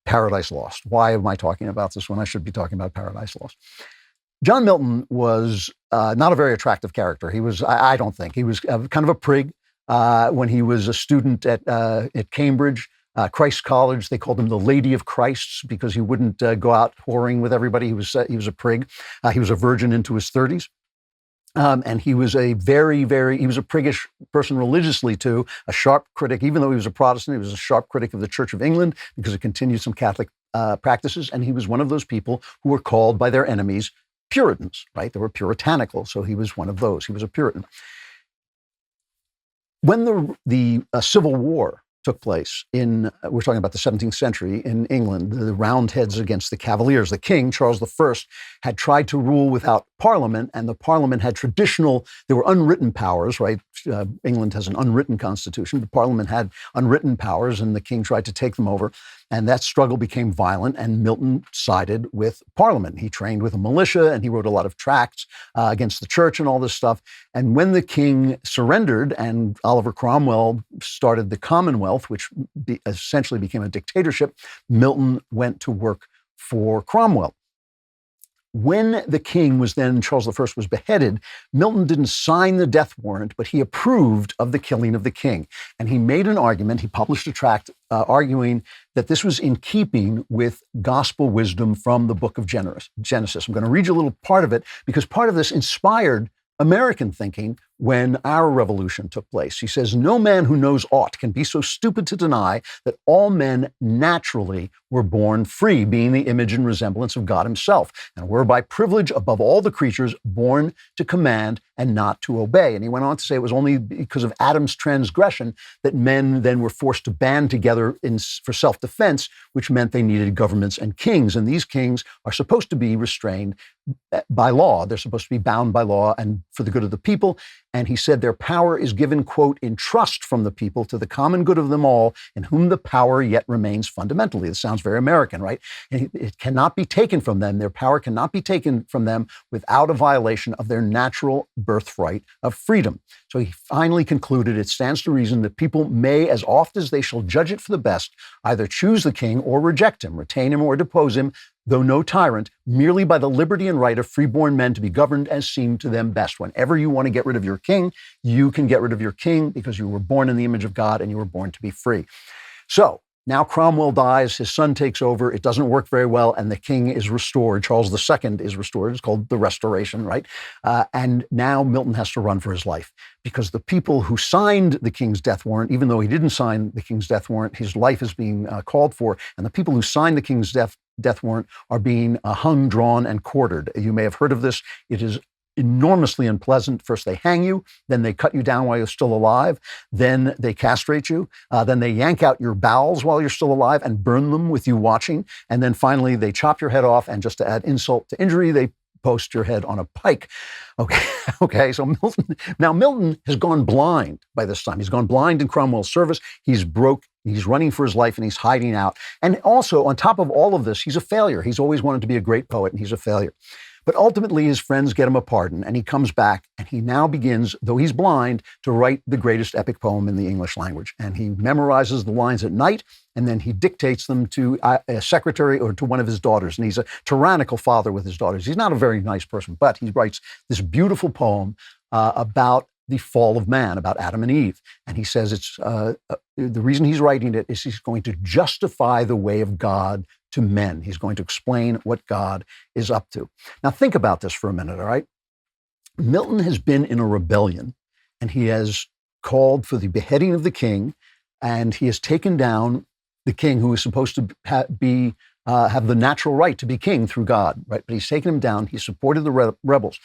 Paradise Lost. Why am I talking about this when I should be talking about Paradise Lost? John Milton was not a very attractive character. He was, I don't think, he was kind of a prig when he was a student at Cambridge, Christ College. They called him the Lady of Christs because he wouldn't go out whoring with everybody. He was a prig. He was a virgin into his 30s. And he was he was a priggish person religiously too, a sharp critic. Even though he was a Protestant, he was a sharp critic of the Church of England because it continued some Catholic practices. And he was one of those people who were called by their enemies Puritans, right? They were puritanical. So he was one of those. He was a Puritan. When the Civil War took place we're talking about the 17th century in England, the Roundheads against the Cavaliers. The king, Charles I, had tried to rule without Parliament, and the Parliament had there were unwritten powers, right? England has an unwritten constitution. The Parliament had unwritten powers, and the king tried to take them over. And that struggle became violent, and Milton sided with Parliament. He trained with a militia, and he wrote a lot of tracts against the church and all this stuff. And when the king surrendered and Oliver Cromwell started the Commonwealth, which essentially became a dictatorship, Milton went to work for Cromwell. When the king was then, Charles I was beheaded, Milton didn't sign the death warrant, but he approved of the killing of the king. And he made an argument, he published a tract arguing that this was in keeping with gospel wisdom from the book of Genesis. I'm going to read you a little part of it because part of this inspired American thinking when our revolution took place. He says, "No man who knows aught can be so stupid to deny that all men naturally were born free, being the image and resemblance of God himself, and were by privilege above all the creatures born to command and not to obey." And he went on to say it was only because of Adam's transgression that men then were forced to band together for self-defense, which meant they needed governments and kings. And these kings are supposed to be restrained by law. They're supposed to be bound by law and for the good of the people. And he said their power is given, quote, in trust from the people to the common good of them all, in whom the power yet remains fundamentally. This sounds very American, right? And it cannot be taken from them. Their power cannot be taken from them without a violation of their natural birthright of freedom. So he finally concluded it stands to reason that people may, as oft as they shall judge it for the best, either choose the king or reject him, retain him or depose him, though no tyrant, merely by the liberty and right of freeborn men to be governed as seemed to them best. Whenever you want to get rid of your king, you can get rid of your king because you were born in the image of God and you were born to be free. So now Cromwell dies, his son takes over, it doesn't work very well, and the king is restored. Charles II is restored. It's called the Restoration, right? And now Milton has to run for his life because the people who signed the king's death warrant, even though he didn't sign the king's death warrant, his life is being called for, and the people who signed the king's death warrant are being hung, drawn, and quartered. You may have heard of this. It is enormously unpleasant. First they hang you, then they cut you down while you're still alive, then they castrate you, then they yank out your bowels while you're still alive and burn them with you watching, and then finally they chop your head off, and just to add insult to injury, they post your head on a pike. Okay, so Milton has gone blind by this time. He's gone blind in Cromwell's service. He's broke. He's running for his life and he's hiding out. And also, on top of all of this, he's a failure. He's always wanted to be a great poet and he's a failure. But ultimately, his friends get him a pardon and he comes back and he now begins, though he's blind, to write the greatest epic poem in the English language. And he memorizes the lines at night and then he dictates them to a secretary or to one of his daughters. And he's a tyrannical father with his daughters. He's not a very nice person, but he writes this beautiful poem about the fall of man, about Adam and Eve. And he says it's the reason he's writing it is he's going to justify the way of God to men. He's going to explain what God is up to. Now think about this for a minute, all right? Milton has been in a rebellion and he has called for the beheading of the king and he has taken down the king who is supposed to have the natural right to be king through God, right? But he's taken him down. He supported the rebels.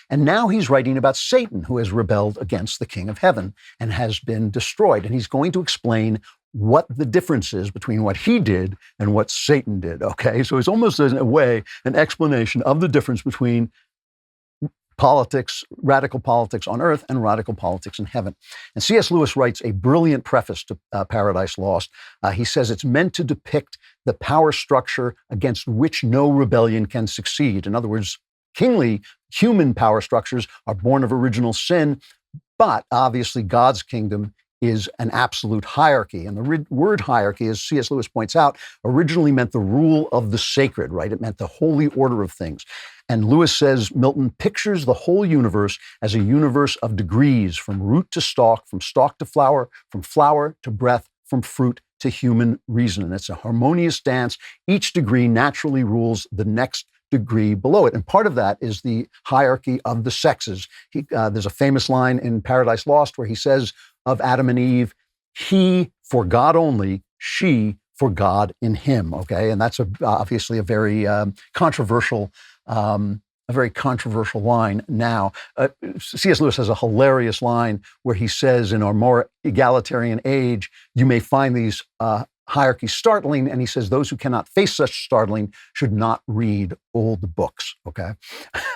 And now he's writing about Satan, who has rebelled against the King of Heaven and has been destroyed. And he's going to explain what the difference is between what he did and what Satan did, okay? So it's almost, in a way, an explanation of the difference between politics, radical politics on earth and radical politics in heaven. And C.S. Lewis writes a brilliant preface to Paradise Lost. He says it's meant to depict the power structure against which no rebellion can succeed. In other words, kingly human power structures are born of original sin, but obviously God's kingdom is an absolute hierarchy. And the word hierarchy, as C.S. Lewis points out, originally meant the rule of the sacred, right? It meant the holy order of things. And Lewis says Milton pictures the whole universe as a universe of degrees, from root to stalk, from stalk to flower, from flower to breath, from fruit to human reason. And it's a harmonious dance. Each degree naturally rules the next degree below it. And part of that is the hierarchy of the sexes. There's a famous line in Paradise Lost where he says of Adam and Eve, he for God only, she for God in him. Okay, and that's obviously a very controversial line now. C.S. Lewis has a hilarious line where he says, in our more egalitarian age, you may find these hierarchy startling, and he says those who cannot face such startling should not read old books, okay?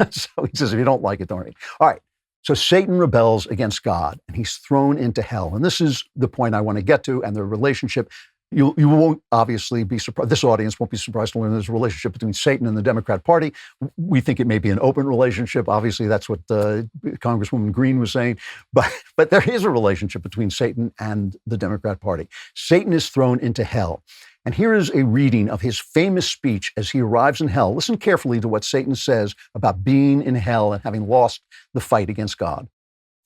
So he says, if you don't like it, don't read. All right, so Satan rebels against God, and he's thrown into hell. And this is the point I want to get to, and the relationship. You won't obviously be surprised, this audience won't be surprised to learn there's a relationship between Satan and the Democrat Party. We think it may be an open relationship. Obviously, that's what Congresswoman Green was saying. But there is a relationship between Satan and the Democrat Party. Satan is thrown into hell. And here is a reading of his famous speech as he arrives in hell. Listen carefully to what Satan says about being in hell and having lost the fight against God.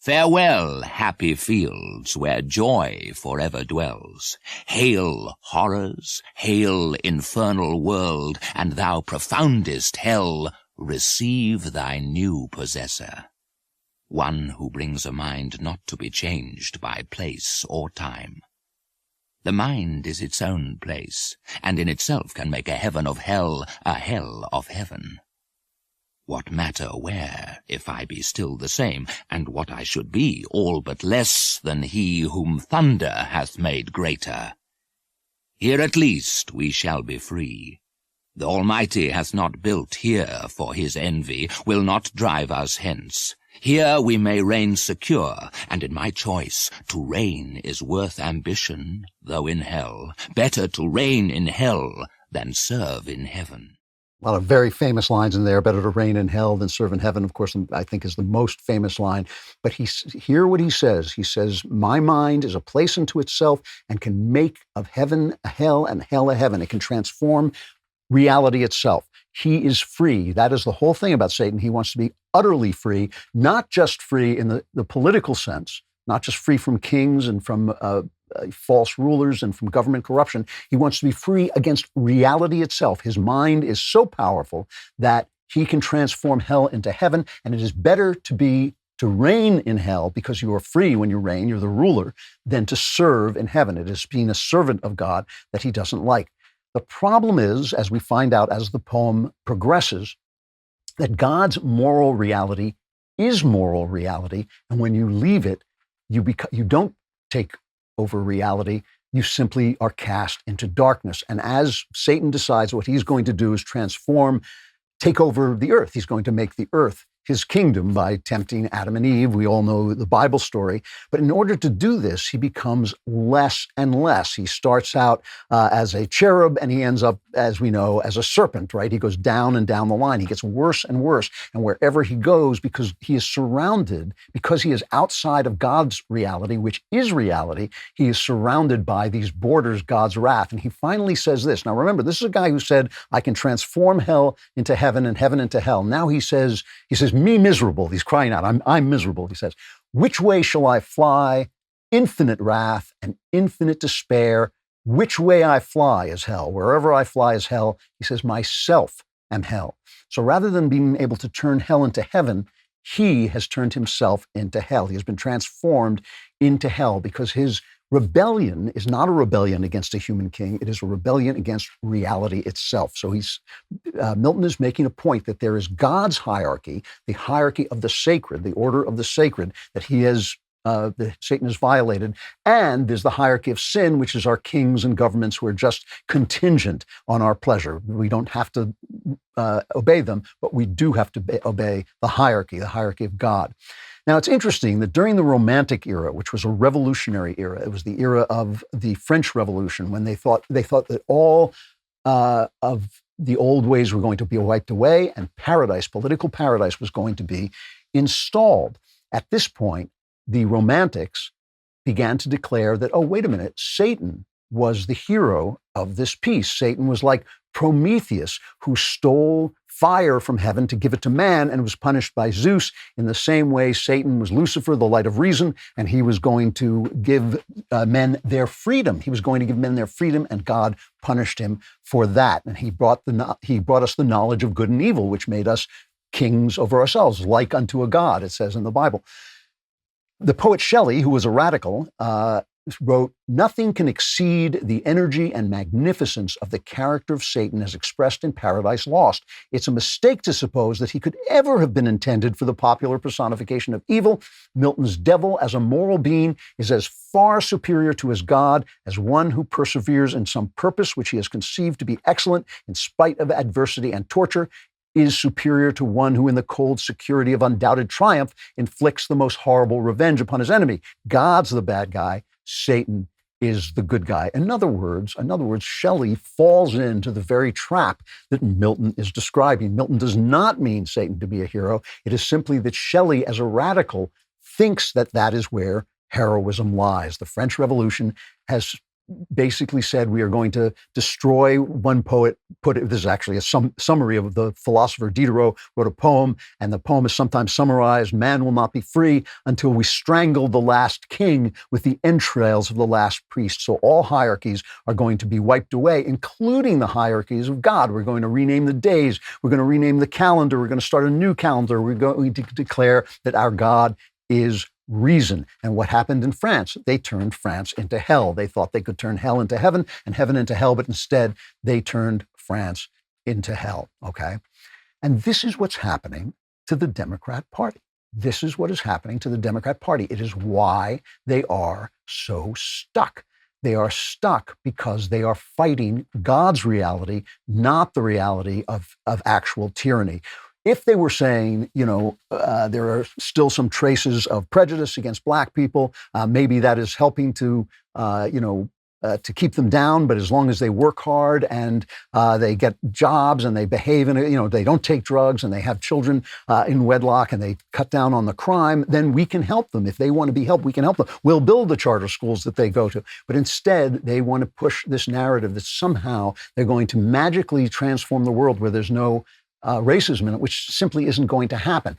Farewell, happy fields where joy forever dwells. Hail, horrors, hail, infernal world, and thou profoundest hell, receive thy new possessor. One who brings a mind not to be changed by place or time. The mind is its own place, and in itself can make a heaven of hell, a hell of heaven. What matter where, if I be still the same, and what I should be, all but less than he whom thunder hath made greater? Here at least we shall be free. The Almighty hath not built here for his envy, will not drive us hence. Here we may reign secure, and in my choice, to reign is worth ambition, though in hell. Better to reign in hell than serve in heaven. A lot of very famous lines in there. Better to reign in hell than serve in heaven, of course, I think is the most famous line. But hear what he says. He says, my mind is a place unto itself and can make of heaven a hell and hell a heaven. It can transform reality itself. He is free. That is the whole thing about Satan. He wants to be utterly free, not just free in the political sense, not just free from kings and from false rulers and from government corruption. He wants to be free against reality itself. His mind is so powerful that he can transform hell into heaven, and it is better to reign in hell because you are free when you reign, you're the ruler, than to serve in heaven. It is being a servant of God that he doesn't like. The problem is, as we find out as the poem progresses, that God's moral reality is moral reality, and when you leave it, you don't take over reality, you simply are cast into darkness. And as Satan decides what he's going to do is take over the earth. He's going to make the earth his kingdom by tempting Adam and Eve. We all know the Bible story. But in order to do this, he becomes less and less. He starts out as a cherub, and he ends up, as we know, as a serpent, right? He goes down and down the line. He gets worse and worse. And wherever he goes, because he is surrounded, because he is outside of God's reality, which is reality, he is surrounded by these borders, God's wrath. And he finally says this. Now remember, this is a guy who said, I can transform hell into heaven and heaven into hell. Now he says, me miserable. He's crying out, I'm miserable. He says, which way shall I fly? Infinite wrath and infinite despair. Which way I fly is hell. Wherever I fly is hell. He says, myself am hell. So rather than being able to turn hell into heaven, he has turned himself into hell. He has been transformed into hell because his rebellion is not a rebellion against a human king. It is a rebellion against reality itself. So Milton is making a point that there is God's hierarchy, the hierarchy of the sacred, the order of the sacred that Satan has violated. And there's the hierarchy of sin, which is our kings and governments who are just contingent on our pleasure. We don't have to obey them, but we do have to obey the hierarchy of God. Now, it's interesting that during the Romantic era, which was a revolutionary era, it was the era of the French Revolution, when they thought that all of the old ways were going to be wiped away and political paradise was going to be installed. At this point, the Romantics began to declare that, oh, wait a minute, Satan was the hero of this piece. Satan was like Prometheus, who stole fire from heaven to give it to man and was punished by Zeus. In the same way, Satan was Lucifer, the light of reason, and he was going to give men their freedom. He was going to give men their freedom, and God punished him for that. And he brought us the knowledge of good and evil, which made us kings over ourselves, like unto a god, it says in the Bible. The poet Shelley, who was a radical, wrote, "Nothing can exceed the energy and magnificence of the character of Satan as expressed in Paradise Lost. It's a mistake to suppose that he could ever have been intended for the popular personification of evil. Milton's devil as a moral being is as far superior to his God as one who perseveres in some purpose which he has conceived to be excellent in spite of adversity and torture is superior to one who in the cold security of undoubted triumph inflicts the most horrible revenge upon his enemy. God's the bad guy. Satan is the good guy." In other words, Shelley falls into the very trap that Milton is describing. Milton does not mean Satan to be a hero. It is simply that Shelley, as a radical, thinks that that is where heroism lies. The French Revolution has basically said we are going to destroy. One poet put it, this is actually a summary of the philosopher Diderot wrote a poem, and the poem is sometimes summarized, "Man will not be free until we strangle the last king with the entrails of the last priest." So all hierarchies are going to be wiped away, including the hierarchies of God. We're going to rename the days. We're going to rename the calendar. We're going to start a new calendar. We're going to declare that our God is reason. And what happened in France? They turned France into hell. They thought they could turn hell into heaven and heaven into hell, but instead they turned France into hell, okay? And this is what's happening to the Democrat Party. This is what is happening to the Democrat Party. It is why they are so stuck. They are stuck because they are fighting God's reality, not the reality of actual tyranny. If they were saying, there are still some traces of prejudice against Black people, maybe that is helping to keep them down. But as long as they work hard and they get jobs and they behave and they don't take drugs and they have children in wedlock and they cut down on the crime, then we can help them. If they want to be helped, we can help them. We'll build the charter schools that they go to. But instead, they want to push this narrative that somehow they're going to magically transform the world where there's no racism in it, which simply isn't going to happen.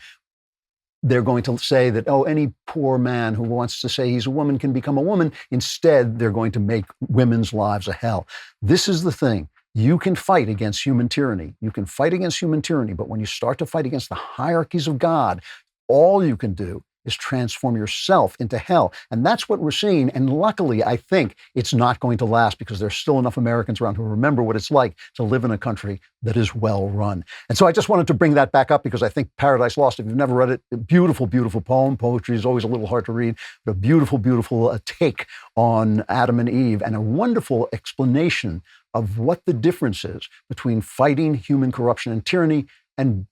They're going to say that, any poor man who wants to say he's a woman can become a woman. Instead, they're going to make women's lives a hell. This is the thing. You can fight against human tyranny. You can fight against human tyranny, but when you start to fight against the hierarchies of God, all you can do is transform yourself into hell. And that's what we're seeing. And luckily, I think it's not going to last because there's still enough Americans around who remember what it's like to live in a country that is well run. And so I just wanted to bring that back up because I think Paradise Lost, if you've never read it, a beautiful, beautiful poem. Poetry is always a little hard to read, but a beautiful, beautiful take on Adam and Eve and a wonderful explanation of what the difference is between fighting human corruption and tyranny and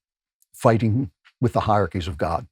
fighting with the hierarchies of God.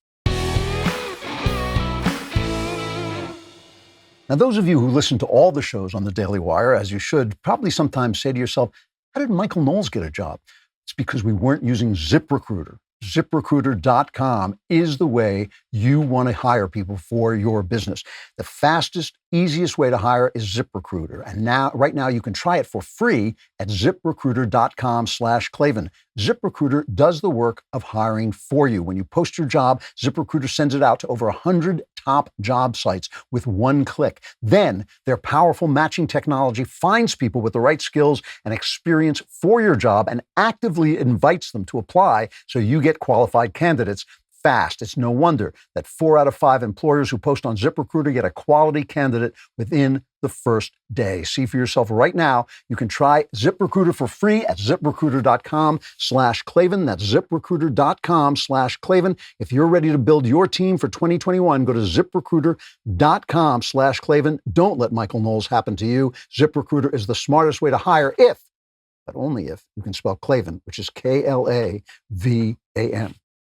Now, those of you who listen to all the shows on the Daily Wire, as you should, probably sometimes say to yourself, how did Michael Knowles get a job? It's because we weren't using ZipRecruiter. ZipRecruiter.com is the way you want to hire people for your business. The fastest, easiest way to hire is ZipRecruiter. And right now, you can try it for free at ZipRecruiter.com/Klavan. ZipRecruiter does the work of hiring for you. When you post your job, ZipRecruiter sends it out to over 100 top job sites with one click. Then their powerful matching technology finds people with the right skills and experience for your job and actively invites them to apply so you get qualified candidates fast. It's no wonder that 4 out of 5 employers who post on ZipRecruiter get a quality candidate within the first day. See for yourself right now. You can try ZipRecruiter for free at ZipRecruiter.com/Klavan. That's ZipRecruiter.com/Klavan. If you're ready to build your team for 2021, go to ZipRecruiter.com/Klavan. Don't let Michael Knowles happen to you. ZipRecruiter is the smartest way to hire if, but only if, you can spell Klavan, which is Klavan.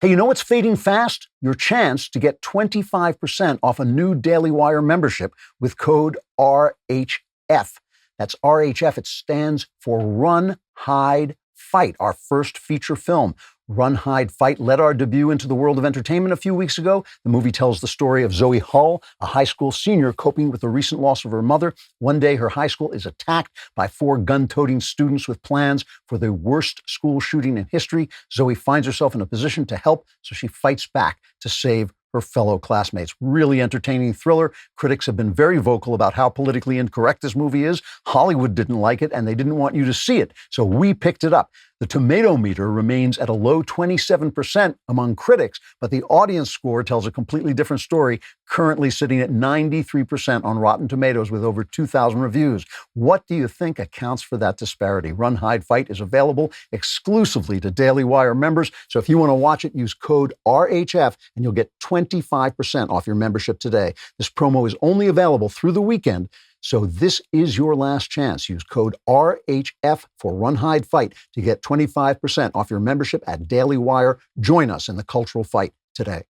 Hey, you know what's fading fast? Your chance to get 25% off a new Daily Wire membership with code RHF. That's RHF. It stands for Run, Hide, Fight, our first feature film. Run, Hide, Fight led our debut into the world of entertainment a few weeks ago. The movie tells the story of Zoe Hull, a high school senior coping with the recent loss of her mother. One day, her high school is attacked by 4 gun-toting students with plans for the worst school shooting in history. Zoe finds herself in a position to help, so she fights back to save her fellow classmates. Really entertaining thriller. Critics have been very vocal about how politically incorrect this movie is. Hollywood didn't like it, and they didn't want you to see it, so we picked it up. The tomato meter remains at a low 27% among critics, but the audience score tells a completely different story, currently sitting at 93% on Rotten Tomatoes with over 2,000 reviews. What do you think accounts for that disparity? Run, Hide, Fight is available exclusively to Daily Wire members, so if you want to watch it, use code RHF and you'll get 25% off your membership today. This promo is only available through the weekend, so this is your last chance. Use code RHF for Run, Hide, Fight to get 25% off your membership at Daily Wire. Join us in the cultural fight today.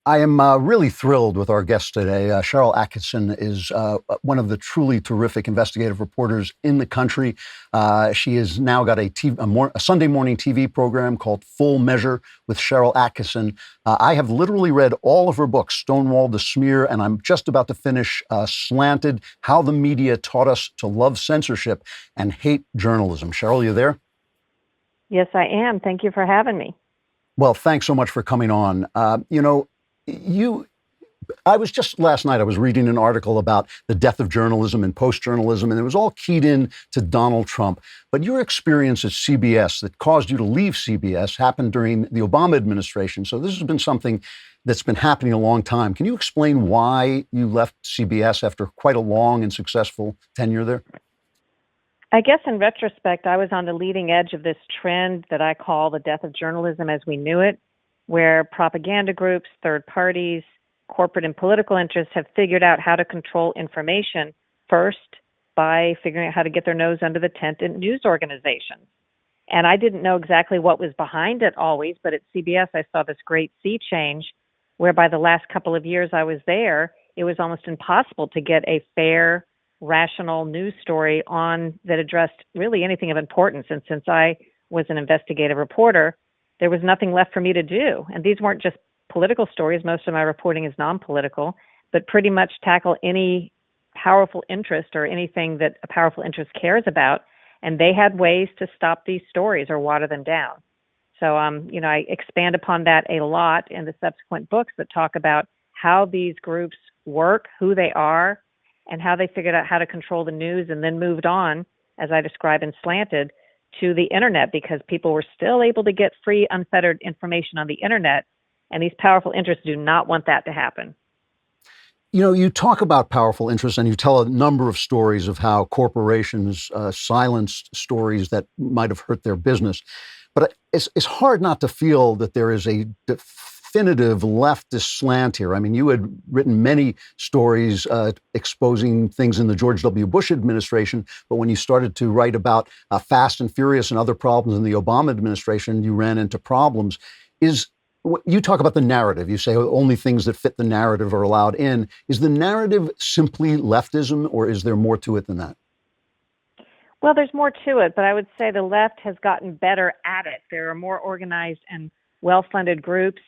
I am really thrilled with our guest today. Sharyl Atkisson is one of the truly terrific investigative reporters in the country. She has now got a Sunday morning TV program called Full Measure with Sharyl Attkisson. I have literally read all of her books, Stonewall, The Smear, and I'm just about to finish Slanted, How the Media Taught Us to Love Censorship and Hate Journalism. Sharyl, you there? Yes, I am. Thank you for having me. Well, thanks so much for coming on. I was just last night, I was reading an article about the death of journalism and post-journalism, and it was all keyed in to Donald Trump. But your experience at CBS that caused you to leave CBS happened during the Obama administration. So this has been something that's been happening a long time. Can you explain why you left CBS after quite a long and successful tenure there? I guess in retrospect, I was on the leading edge of this trend that I call the death of journalism as we knew it, where propaganda groups, third parties, corporate and political interests have figured out how to control information first by figuring out how to get their nose under the tent in news organizations. And I didn't know exactly what was behind it always, but at CBS I saw this great sea change where by the last couple of years I was there, it was almost impossible to get a fair, rational news story on that addressed really anything of importance. And since I was an investigative reporter, there was nothing left for me to do. And these weren't just political stories. Most of my reporting is non-political, but pretty much tackle any powerful interest or anything that a powerful interest cares about. And they had ways to stop these stories or water them down. So, I expand upon that a lot in the subsequent books that talk about how these groups work, who they are, and how they figured out how to control the news and then moved on, as I describe in Slanted, to the internet because people were still able to get free, unfettered information on the internet. And these powerful interests do not want that to happen. You talk about powerful interests and you tell a number of stories of how corporations silenced stories that might have hurt their business. But it's hard not to feel that there is a definitive leftist slant here. I mean, you had written many stories exposing things in the George W. Bush administration, but when you started to write about Fast and Furious and other problems in the Obama administration, you ran into problems. You talk about the narrative. You say only things that fit the narrative are allowed in. Is the narrative simply leftism, or is there more to it than that? Well, there's more to it, but I would say the left has gotten better at it. There are more organized and well-funded groups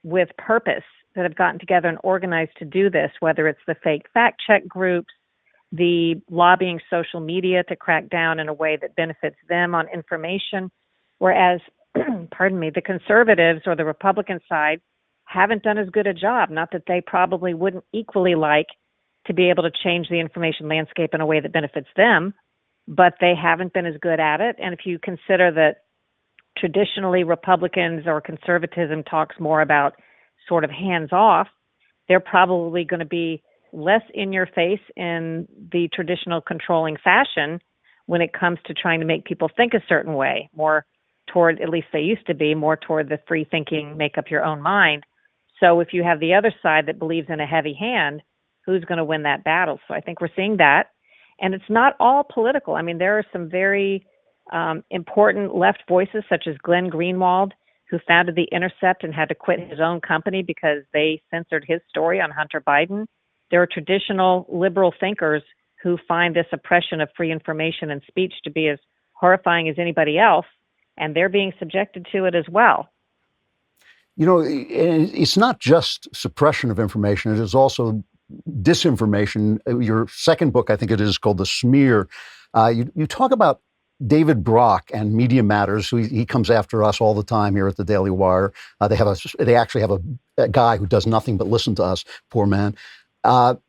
with purpose that have gotten together and organized to do this, whether it's the fake fact-check groups, the lobbying social media to crack down in a way that benefits them on information, whereas, the conservatives or the Republican side haven't done as good a job, not that they probably wouldn't equally like to be able to change the information landscape in a way that benefits them, but they haven't been as good at it. And if you consider that traditionally Republicans or conservatism talks more about sort of hands-off, they're probably going to be less in your face in the traditional controlling fashion when it comes to trying to make people think a certain way, more toward, at least they used to be, more toward the free thinking, make up your own mind. So if you have the other side that believes in a heavy hand, who's going to win that battle? So I think we're seeing that. And it's not all political. I mean, there are some very important left voices, such as Glenn Greenwald, who founded The Intercept and had to quit his own company because they censored his story on Hunter Biden. There are traditional liberal thinkers who find this oppression of free information and speech to be as horrifying as anybody else, and they're being subjected to it as well. It's not just suppression of information. It is also disinformation. Your second book, I think it is, called The Smear. You talk about David Brock and Media Matters, who he comes after us all the time here at the Daily Wire. They actually have a guy who does nothing but listen to us, poor man. But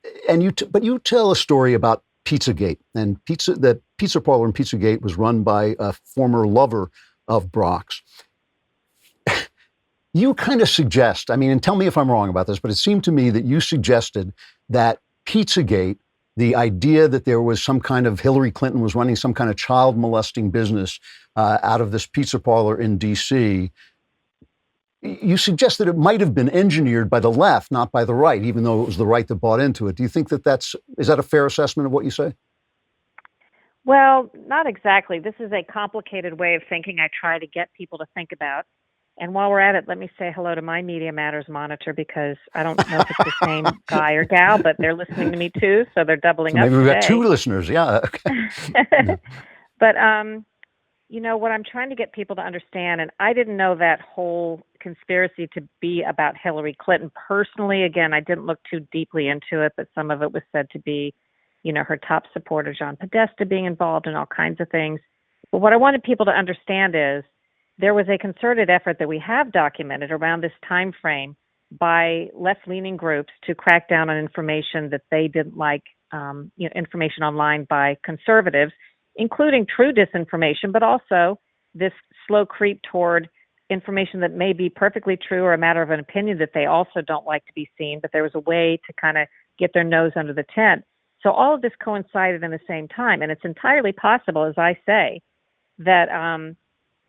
you tell a story about Pizzagate, and the pizza parlor in Pizzagate was run by a former lover of Brock's. You kind of suggest, I mean, and tell me if I'm wrong about this, but it seemed to me that you suggested that Pizzagate, the idea that there was some kind of Hillary Clinton was running some kind of child molesting business out of this pizza parlor in D.C., you suggest that it might have been engineered by the left, not by the right, even though it was the right that bought into it. Do you think that is that a fair assessment of what you say? Well, not exactly. This is a complicated way of thinking I try to get people to think about. And while we're at it, let me say hello to my Media Matters monitor, because I don't know if it's the same guy or gal, but they're listening to me too, so they're doubling up Maybe we've got today. 2 listeners. Yeah. Okay. Yeah. But what I'm trying to get people to understand, and I didn't know that whole conspiracy to be about Hillary Clinton personally. Again, I didn't look too deeply into it, but some of it was said to be, her top supporter, John Podesta, being involved in all kinds of things. But what I wanted people to understand is there was a concerted effort that we have documented around this time frame by left-leaning groups to crack down on information that they didn't like, information online by conservatives, including true disinformation, but also this slow creep toward information that may be perfectly true or a matter of an opinion that they also don't like to be seen, but there was a way to kind of get their nose under the tent. So all of this coincided in the same time, and it's entirely possible, as I say, that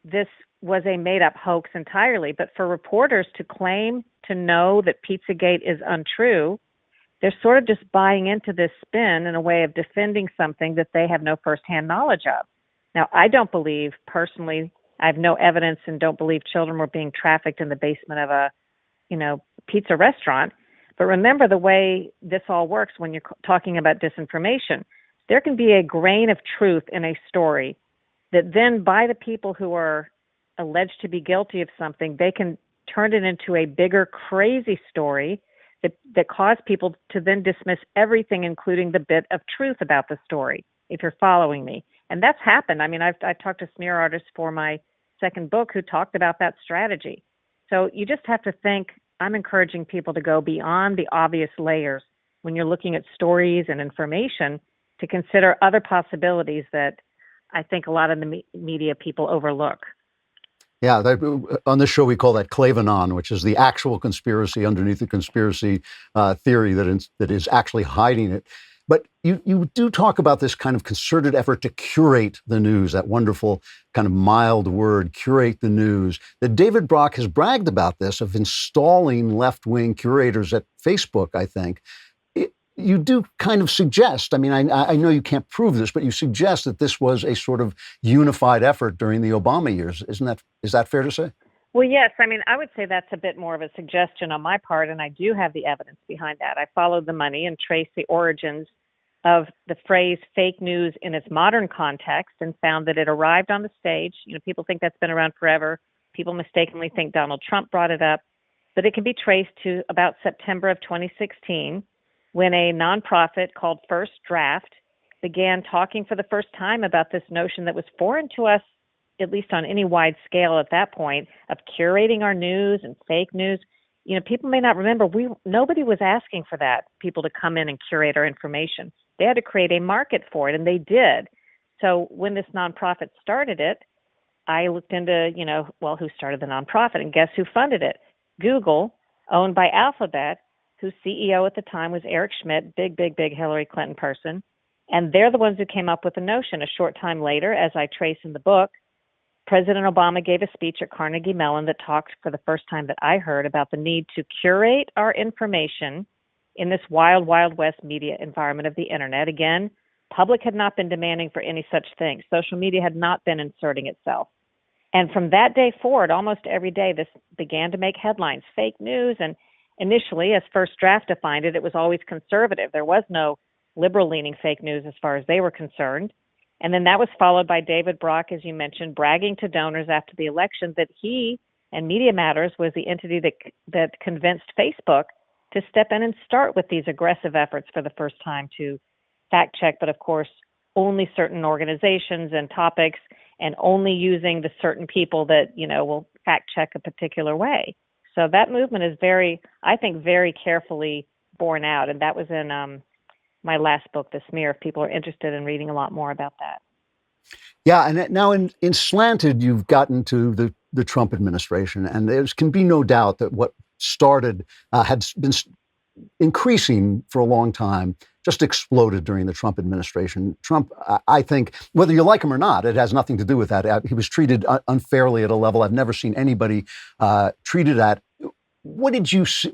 this was a made-up hoax entirely. But for reporters to claim to know that Pizzagate is untrue, they're sort of just buying into this spin in a way of defending something that they have no firsthand knowledge of. Now, I don't believe, personally, I have no evidence and don't believe children were being trafficked in the basement of a, pizza restaurant. But remember the way this all works when you're talking about disinformation. There can be a grain of truth in a story that then by the people who are alleged to be guilty of something, they can turn it into a bigger, crazy story that cause people to then dismiss everything, including the bit of truth about the story, if you're following me. And that's happened. I mean, I've talked to smear artists for my second book who talked about that strategy. So you just have to think, I'm encouraging people to go beyond the obvious layers when you're looking at stories and information to consider other possibilities that I think a lot of the media people overlook. Yeah, on this show we call that Klavan, which is the actual conspiracy underneath the conspiracy theory that is actually hiding it. But you do talk about this kind of concerted effort to curate the news, that wonderful kind of mild word, curate the news, that David Brock has bragged about this, of installing left-wing curators at Facebook, I think. You do kind of suggest, I mean, I know you can't prove this, but you suggest that this was a sort of unified effort during the Obama years. Is that fair to say? Well, yes. I mean, I would say that's a bit more of a suggestion on my part, and I do have the evidence behind that. I followed the money and traced the origins of the phrase fake news in its modern context and found that it arrived on the stage. People think that's been around forever. People mistakenly think Donald Trump brought it up, but it can be traced to about September of 2016, when a nonprofit called First Draft began talking for the first time about this notion that was foreign to us, at least on any wide scale at that point, of curating our news and fake news. People may not remember, nobody was asking for that, people to come in and curate our information. They had to create a market for it, and they did. So when this nonprofit started it, I looked into, who started the nonprofit, and guess who funded it? Google, owned by Alphabet, whose CEO at the time was Eric Schmidt, big Hillary Clinton person. And they're the ones who came up with the notion. A short time later, as I trace in the book, President Obama gave a speech at Carnegie Mellon that talked for the first time that I heard about the need to curate our information in this wild, wild west media environment of the internet. Again, public had not been demanding for any such thing. Social media had not been inserting itself. And from that day forward, almost every day, this began to make headlines, fake news. And initially, as First Draft defined it, it was always conservative. There was no liberal-leaning fake news as far as they were concerned. And then that was followed by David Brock, as you mentioned, bragging to donors after the election that he and Media Matters was the entity that convinced Facebook to step in and start with these aggressive efforts for the first time to fact check, but of course, only certain organizations and topics, and only using the certain people that, will fact check a particular way. So that movement is very carefully borne out. And that was in my last book, The Smear, if people are interested in reading a lot more about that. Yeah, and now in Slanted, you've gotten to the Trump administration, and there can be no doubt that what started had been increasing for a long time, just exploded during the Trump administration. Trump, I think, whether you like him or not, it has nothing to do with that. He was treated unfairly at a level I've never seen anybody treated at. What did you see?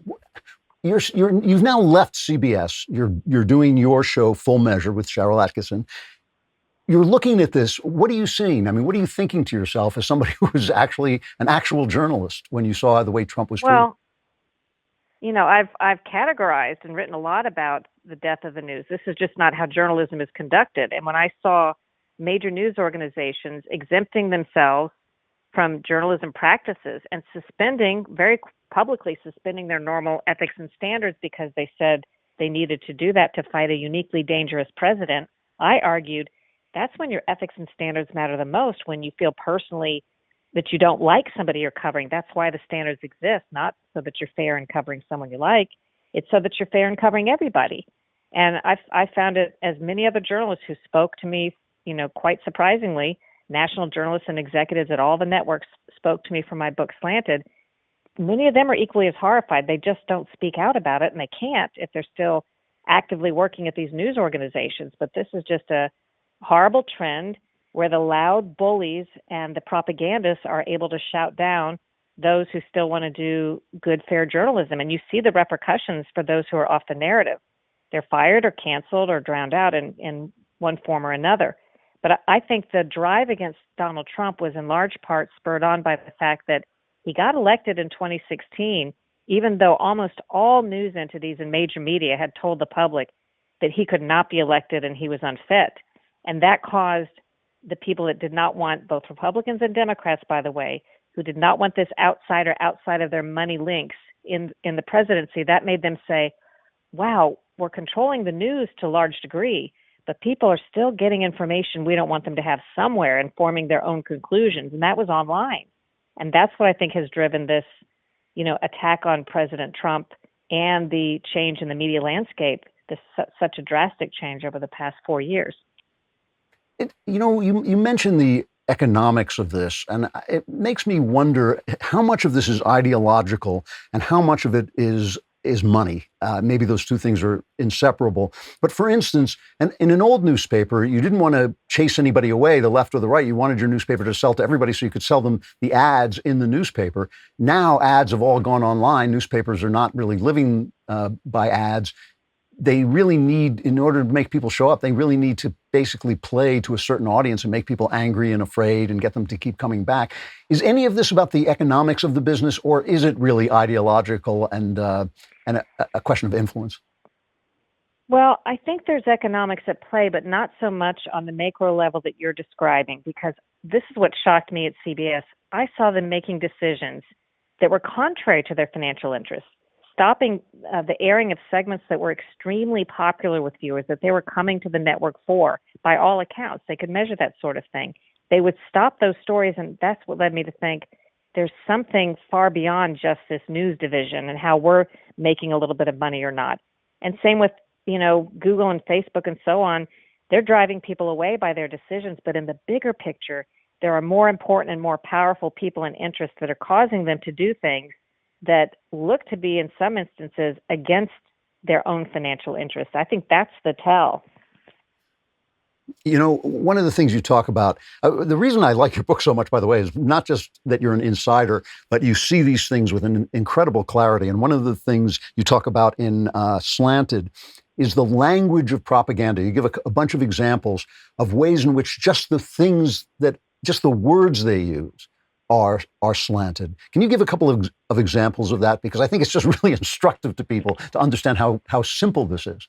You've now left CBS. You're doing your show Full Measure with Sharyl Attkisson. You're looking at this. What are you seeing? I mean, what are you thinking to yourself as somebody who was actually an actual journalist when you saw the way Trump was treated? Well, you know, I've categorized and written a lot about the death of the news. This is just not how journalism is conducted. And when I saw major news organizations exempting themselves from journalism practices and very publicly suspending their normal ethics and standards because they said they needed to do that to fight a uniquely dangerous president, I argued that's when your ethics and standards matter the most, when you feel personally that you don't like somebody you're covering. That's why the standards exist, not so that you're fair in covering someone you like. It's so that you're fair in covering everybody. And I found it, as many other journalists who spoke to me, you know, quite surprisingly, national journalists and executives at all the networks spoke to me for my book Slanted. Many of them are equally as horrified. They just don't speak out about it, and they can't if they're still actively working at these news organizations. But this is just a horrible trend where the loud bullies and the propagandists are able to shout down those who still want to do good, fair journalism. And you see the repercussions for those who are off the narrative. They're fired or canceled or drowned out in one form or another. But I think the drive against Donald Trump was in large part spurred on by the fact that he got elected in 2016, even though almost all news entities and major media had told the public that he could not be elected and he was unfit. And that caused the people that did not want, both Republicans and Democrats, by the way, who did not want this outsider outside of their money links in the presidency, that made them say, wow, we're controlling the news to a large degree, but people are still getting information we don't want them to have somewhere and forming their own conclusions. And that was online. And that's what I think has driven this, you know, attack on President Trump and the change in the media landscape, such a drastic change over the past 4 years. You mentioned the economics of this, and it makes me wonder how much of this is ideological and how much of it is money. Maybe those two things are inseparable. But for instance, in an old newspaper, you didn't want to chase anybody away, the left or the right. You wanted your newspaper to sell to everybody so you could sell them the ads in the newspaper. Now ads have all gone online. Newspapers are not really living by ads. They really need, in order to make people show up, they really need to basically play to a certain audience and make people angry and afraid and get them to keep coming back. Is any of this about the economics of the business, or is it really ideological and a question of influence? Well, I think there's economics at play, but not so much on the macro level that you're describing, because this is what shocked me at CBS. I saw them making decisions that were contrary to their financial interests, stopping the airing of segments that were extremely popular with viewers, that they were coming to the network for, by all accounts. They could measure that sort of thing. They would stop those stories, and that's what led me to think there's something far beyond just this news division and how we're making a little bit of money or not. And same with, you know, Google and Facebook and so on. They're driving people away by their decisions, but in the bigger picture, there are more important and more powerful people and interests that are causing them to do things that look to be, in some instances, against their own financial interests. I think that's the tell. You know, one of the things you talk about, the reason I like your book so much, by the way, is not just that you're an insider, but you see these things with an incredible clarity. And one of the things you talk about in Slanted is the language of propaganda. You give a bunch of examples of ways in which just the words they use are slanted. Can you give a couple of examples of that? Because I think it's just really instructive to people to understand how simple this is.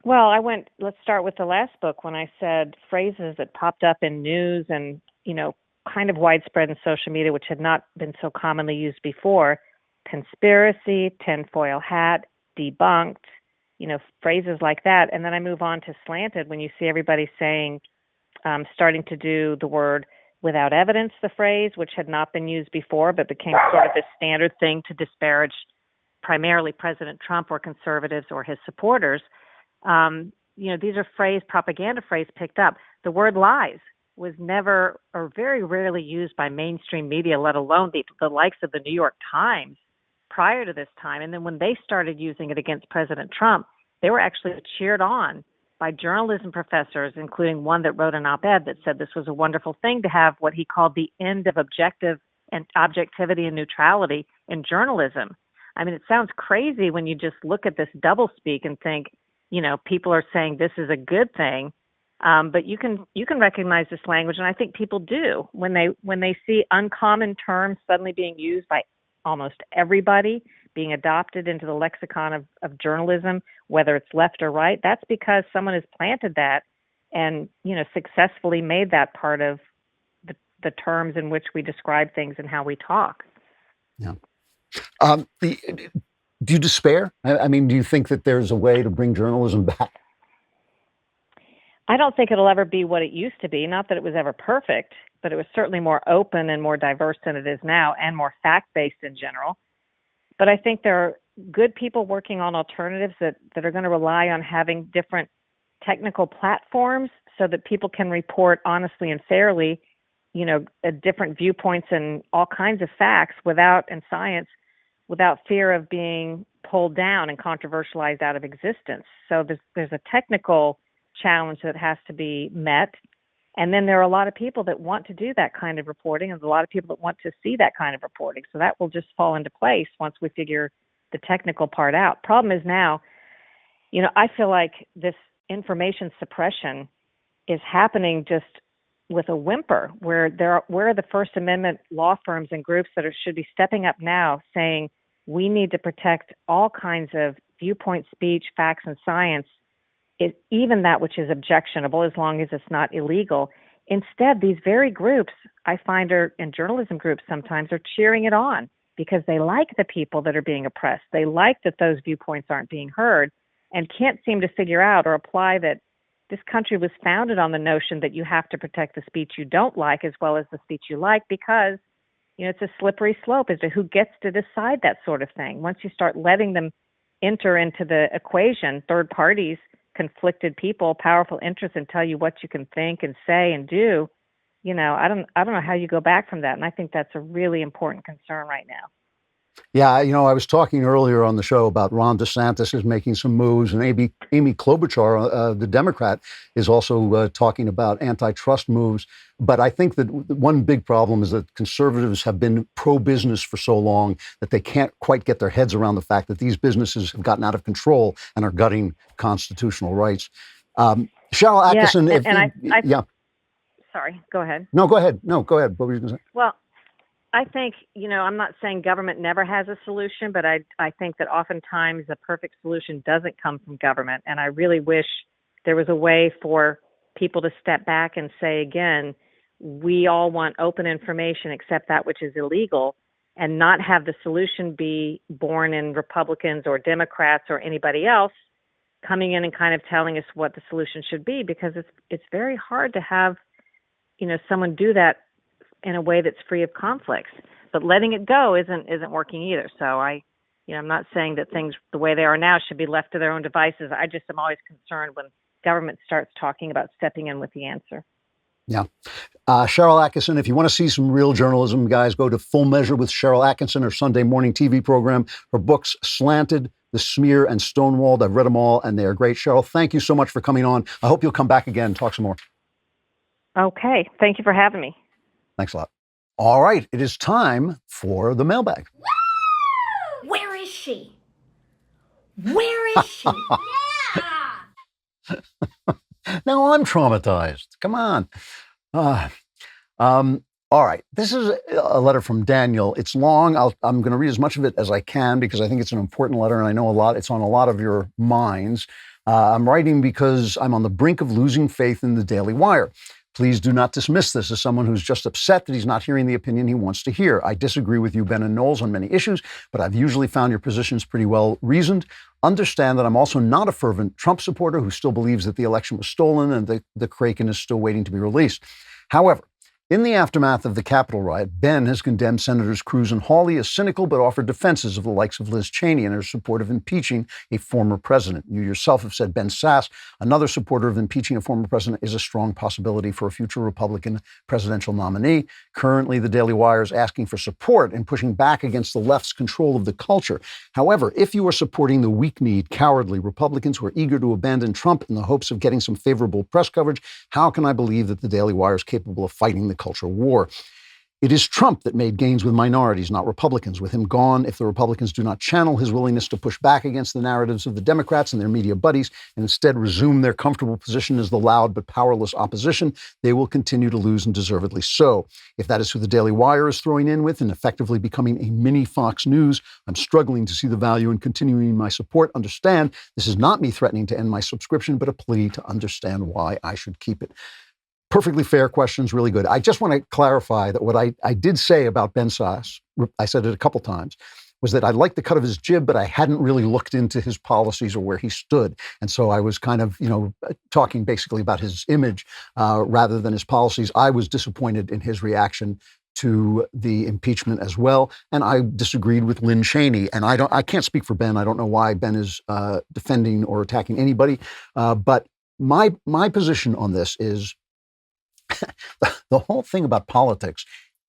Well, let's start with the last book when I said phrases that popped up in news and, you know, kind of widespread in social media, which had not been so commonly used before. Conspiracy, tinfoil hat, debunked, you know, phrases like that. And then I move on to slanted when you see everybody saying, starting to do the word without evidence, the phrase, which had not been used before, but became sort of a standard thing to disparage primarily President Trump or conservatives or his supporters, these are propaganda phrase picked up. The word lies was never or very rarely used by mainstream media, let alone the likes of the New York Times prior to this time. And then when they started using it against President Trump, they were actually cheered on by journalism professors, including one that wrote an op-ed that said this was a wonderful thing to have what he called the end of objectivity and neutrality in journalism. I mean, it sounds crazy when you just look at this doublespeak and think, people are saying this is a good thing. But you can recognize this language, and I think people do when they see uncommon terms suddenly being used by almost everybody, being adopted into the lexicon of journalism, whether it's left or right. That's because someone has planted that and successfully made that part of the terms in which we describe things and how we talk. Yeah. Do you despair? I mean, do you think that there's a way to bring journalism back? I don't think it'll ever be what it used to be. Not that it was ever perfect, but it was certainly more open and more diverse than it is now, and more fact-based in general. But I think there are good people working on alternatives that are going to rely on having different technical platforms so that people can report honestly and fairly, different viewpoints and all kinds of facts and science without fear of being pulled down and controversialized out of existence. So there's a technical challenge that has to be met. And then there are a lot of people that want to do that kind of reporting, and a lot of people that want to see that kind of reporting. So that will just fall into place once we figure the technical part out. Problem is now, I feel like this information suppression is happening just with a whimper, where where are the First Amendment law firms and groups that should be stepping up now saying we need to protect all kinds of viewpoint, speech, facts, and science, even that which is objectionable, as long as it's not illegal. Instead, these very groups, I find, and journalism groups sometimes, are cheering it on because they like the people that are being oppressed. They like that those viewpoints aren't being heard, and can't seem to figure out or apply that this country was founded on the notion that you have to protect the speech you don't like as well as the speech you like, because it's a slippery slope as to who gets to decide that sort of thing. Once you start letting them enter into the equation, third parties, conflicted people, powerful interests, and tell you what you can think and say and do, I don't know how you go back from that. And I think that's a really important concern right now. Yeah, I was talking earlier on the show about Ron DeSantis is making some moves, and Amy Klobuchar, the Democrat, is also talking about antitrust moves. But I think that one big problem is that conservatives have been pro-business for so long that they can't quite get their heads around the fact that these businesses have gotten out of control and are gutting constitutional rights. Sharyl Attkisson, sorry, go ahead. No, go ahead. What were you going to say? Well, I think, I'm not saying government never has a solution, but I think that oftentimes the perfect solution doesn't come from government. And I really wish there was a way for people to step back and say, again, we all want open information except that which is illegal, and not have the solution be born in Republicans or Democrats or anybody else coming in and kind of telling us what the solution should be, because it's very hard to have, someone do that in a way that's free of conflicts. But letting it go isn't working either. So I'm not saying that things the way they are now should be left to their own devices. I just am always concerned when government starts talking about stepping in with the answer. Yeah. Sharyl Attkisson, if you want to see some real journalism, guys, go to Full Measure with Sharyl Attkisson, her Sunday morning TV program. Her books, Slanted, The Smear, and Stonewalled. I've read them all, and they are great. Sharyl, thank you so much for coming on. I hope you'll come back again and talk some more. Okay. Thank you for having me. Thanks a lot. All right. It is time for the mailbag. Where is she? Where is she? Now I'm traumatized. Come on. All right. This is a letter from Daniel. It's long. I'm going to read as much of it as I can because I think it's an important letter, and I know it's on a lot of your minds. I'm writing because I'm on the brink of losing faith in the Daily Wire. Please do not dismiss this as someone who's just upset that he's not hearing the opinion he wants to hear. I disagree with you, Ben and Knowles, on many issues, but I've usually found your positions pretty well reasoned. Understand that I'm also not a fervent Trump supporter who still believes that the election was stolen and the Kraken is still waiting to be released. However, In the aftermath of the Capitol riot, Ben has condemned Senators Cruz and Hawley as cynical but offered defenses of the likes of Liz Cheney in her support of impeaching a former president. You yourself have said Ben Sasse, another supporter of impeaching a former president, is a strong possibility for a future Republican presidential nominee. Currently, the Daily Wire is asking for support in pushing back against the left's control of the culture. However, if you are supporting the weak-kneed, cowardly Republicans who are eager to abandon Trump in the hopes of getting some favorable press coverage, how can I believe that the Daily Wire is capable of fighting the cultural war? It is Trump that made gains with minorities, not Republicans. With him gone, if the Republicans do not channel his willingness to push back against the narratives of the Democrats and their media buddies, and instead resume their comfortable position as the loud but powerless opposition, they will continue to lose, and deservedly so. If that is who the Daily Wire is throwing in with and effectively becoming a mini Fox News, I'm struggling to see the value in continuing my support. Understand, this is not me threatening to end my subscription, but a plea to understand why I should keep it. Perfectly fair questions, really good. I just want to clarify that what I did say about Ben Sasse, I said it a couple times, was that I liked the cut of his jib, but I hadn't really looked into his policies or where he stood. And so I was kind of, talking basically about his image rather than his policies. I was disappointed in his reaction to the impeachment as well. And I disagreed with Lynn Cheney. And I can't speak for Ben. I don't know why Ben is defending or attacking anybody. But my position on this is, the whole thing about politics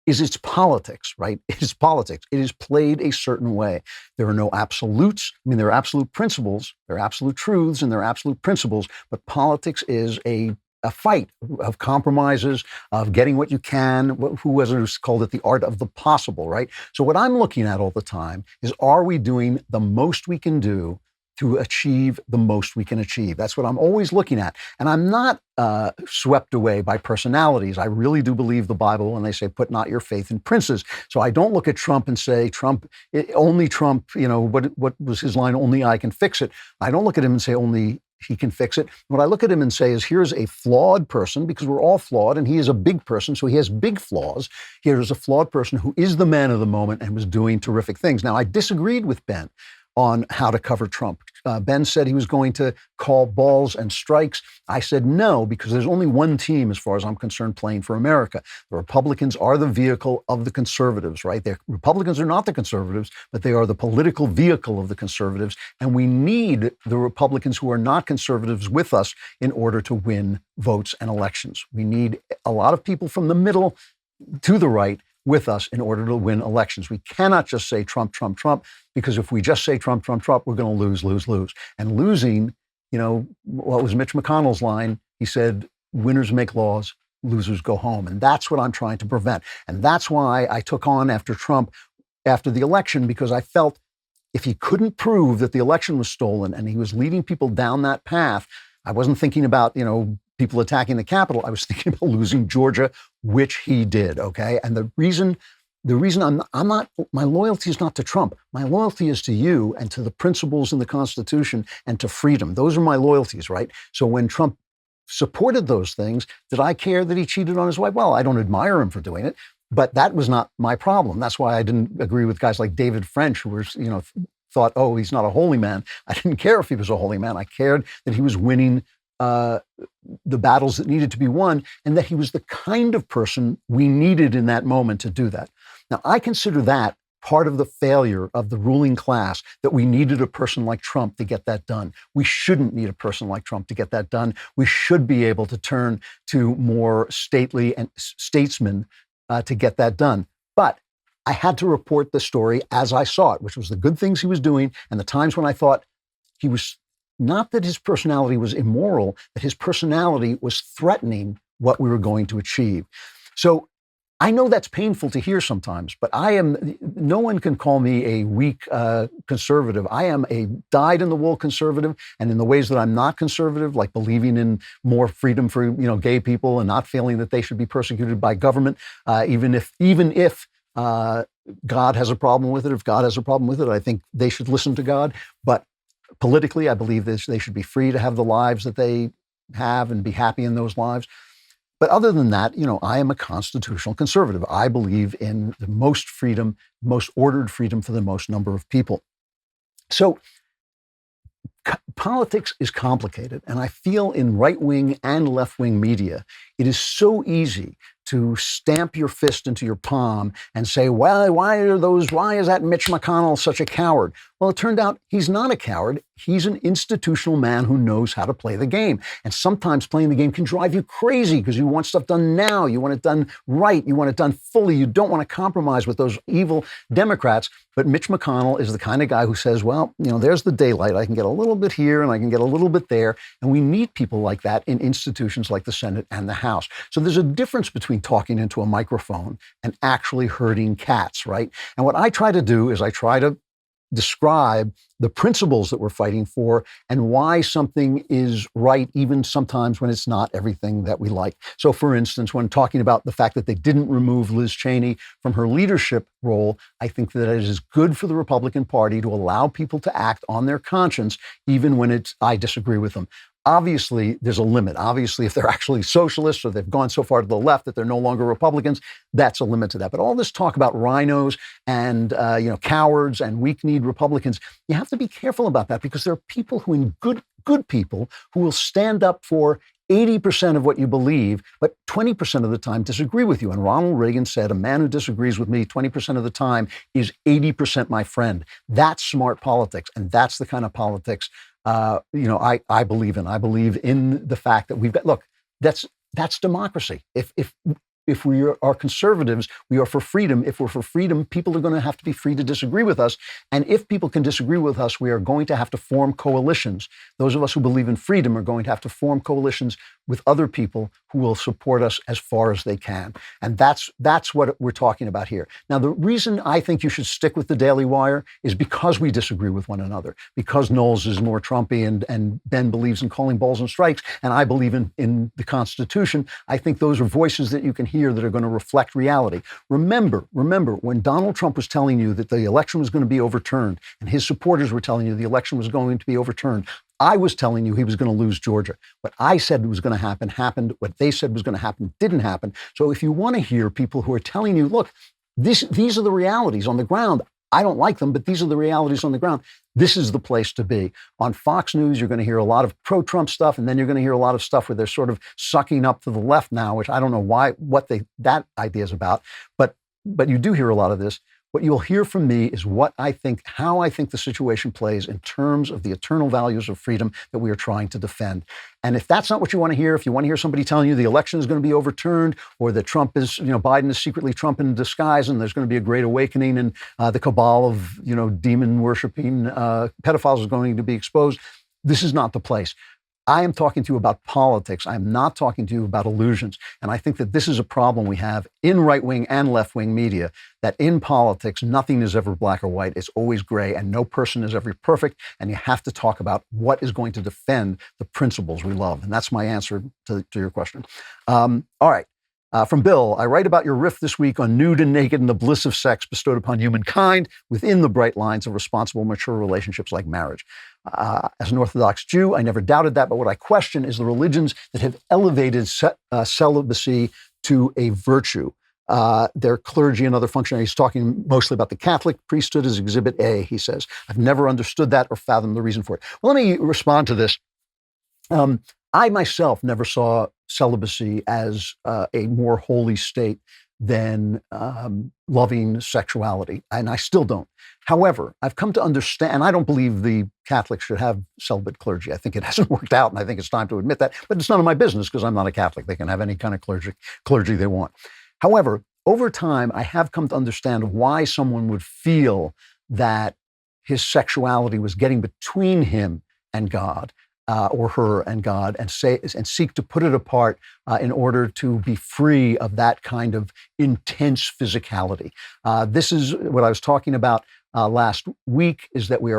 is it's politics, right? It is politics. It is played a certain way. There are no absolutes. I mean, there are absolute principles, there are absolute truths, and there are absolute principles. But politics is a fight of compromises, of getting what you can. Who has called it the art of the possible, right? So what I'm looking at all the time is, are we doing the most we can do to achieve the most we can achieve? That's what I'm always looking at. And I'm not swept away by personalities. I really do believe the Bible when they say, put not your faith in princes. So I don't look at Trump and say, only Trump, what was his line? Only I can fix it. I don't look at him and say, only he can fix it. What I look at him and say is, here's a flawed person, because we're all flawed, and he is a big person, so he has big flaws. Here is a flawed person who is the man of the moment and was doing terrific things. Now, I disagreed with Ben on how to cover Trump. Ben said he was going to call balls and strikes. I said no, because there's only one team, as far as I'm concerned, playing for America. The Republicans are the vehicle of the conservatives, right? The Republicans are not the conservatives, but they are the political vehicle of the conservatives. And we need the Republicans who are not conservatives with us in order to win votes and elections. We need a lot of people from the middle to the right with us in order to win elections. We cannot just say Trump, Trump, Trump, because if we just say Trump, Trump, Trump, we're going to lose, lose, lose. And losing, what was Mitch McConnell's line? He said, winners make laws, losers go home. And that's what I'm trying to prevent. And that's why I took on after Trump after the election, because I felt if he couldn't prove that the election was stolen and he was leading people down that path, I wasn't thinking about, people attacking the Capitol. I was thinking about losing Georgia, which he did, okay? And the reason I'm not, my loyalty is not to Trump. My loyalty is to you and to the principles in the Constitution and to freedom. Those are my loyalties, right? So when Trump supported those things, did I care that he cheated on his wife? Well, I don't admire him for doing it, but that was not my problem. That's why I didn't agree with guys like David French, who were, thought, oh, he's not a holy man. I didn't care if he was a holy man. I cared that he was winning the battles that needed to be won, and that he was the kind of person we needed in that moment to do that. Now, I consider that part of the failure of the ruling class, that we needed a person like Trump to get that done. We shouldn't need a person like Trump to get that done. We should be able to turn to more stately and statesmen to get that done. But I had to report the story as I saw it, which was the good things he was doing and the times when I thought he was, not that his personality was immoral, that his personality was threatening what we were going to achieve. So I know that's painful to hear sometimes, but no one can call me a weak conservative. I am a dyed-in-the-wool conservative, and in the ways that I'm not conservative, like believing in more freedom for gay people and not feeling that they should be persecuted by government, even if God has a problem with it. If God has a problem with it, I think they should listen to God. But politically, I believe they should be free to have the lives that they have and be happy in those lives. But other than that, I am a constitutional conservative. I believe in the most freedom, most ordered freedom for the most number of people. So politics is complicated. And I feel in right-wing and left-wing media, It is so easy to stamp your fist into your palm and say, well, why is that Mitch McConnell such a coward? Well, it turned out he's not a coward. He's an institutional man who knows how to play the game. And sometimes playing the game can drive you crazy because you want stuff done now. You want it done right. You want it done fully. You don't want to compromise with those evil Democrats. But Mitch McConnell is the kind of guy who says, well, there's the daylight. I can get a little bit here and I can get a little bit there. And we need people like that in institutions like the Senate and the House. So there's a difference between talking into a microphone and actually herding cats, right? And what I try to do is I try to describe the principles that we're fighting for and why something is right, even sometimes when it's not everything that we like. So, for instance, when talking about the fact that they didn't remove Liz Cheney from her leadership role, I think that it is good for the Republican Party to allow people to act on their conscience, even when I disagree with them. Obviously, there's a limit. Obviously, if they're actually socialists or they've gone so far to the left that they're no longer Republicans, that's a limit to that. But all this talk about rhinos and cowards and weak-kneed Republicans, you have to be careful about that because there are people good people who will stand up for 80% of what you believe, but 20% of the time disagree with you. And Ronald Reagan said, a man who disagrees with me 20% of the time is 80% my friend. That's smart politics, and that's the kind of politics I believe in. I believe in the fact that we've got, look, that's democracy. If we are conservatives, we are for freedom. If we're for freedom, people are going to have to be free to disagree with us. And if people can disagree with us, we are going to have to form coalitions. Those of us who believe in freedom are going to have to form coalitions with other people who will support us as far as they can. And that's what we're talking about here. Now, the reason I think you should stick with the Daily Wire is because we disagree with one another, because Knowles is more Trumpy and Ben believes in calling balls and strikes, and I believe in the Constitution. I think those are voices that you can hear that are going to reflect reality. Remember, when Donald Trump was telling you that the election was going to be overturned and his supporters were telling you the election was going to be overturned, I was telling you he was going to lose Georgia. What I said was going to happen happened. What they said was going to happen didn't happen. So if you want to hear people who are telling you, look, these are the realities on the ground. I don't like them, but these are the realities on the ground. This is the place to be. On Fox News, you're going to hear a lot of pro-Trump stuff, and then you're going to hear a lot of stuff where they're sort of sucking up to the left now, which I don't know that idea is about. But you do hear a lot of this. What you'll hear from me is how I think the situation plays in terms of the eternal values of freedom that we are trying to defend. And if that's not what you want to hear, if you want to hear somebody telling you the election is going to be overturned or that Biden is secretly Trump in disguise and there's going to be a great awakening and the cabal of, demon worshiping pedophiles is going to be exposed, this is not the place. I am talking to you about politics. I am not talking to you about illusions. And I think that this is a problem we have in right-wing and left-wing media, that in politics, nothing is ever black or white. It's always gray, and no person is ever perfect. And you have to talk about what is going to defend the principles we love. And that's my answer to your question. All right. From Bill, I write about your riff this week on nude and naked and the bliss of sex bestowed upon humankind within the bright lines of responsible, mature relationships like marriage. As an Orthodox Jew, I never doubted that, but what I question is the religions that have elevated celibacy to a virtue. Their clergy and other functionaries. He's talking mostly about the Catholic priesthood as Exhibit A, he says. I've never understood that or fathomed the reason for it. Well, let me respond to this. I myself never saw celibacy as a more holy state than loving sexuality, and I still don't. However, I've come to understand, and I don't believe the Catholics should have celibate clergy. I think it hasn't worked out, and I think it's time to admit that, but it's none of my business because I'm not a Catholic. They can have any kind of clergy they want. However, over time, I have come to understand why someone would feel that his sexuality was getting between him and God, or her and God, and seek to put it apart in order to be free of that kind of intense physicality. This is what I was talking about last week, is that we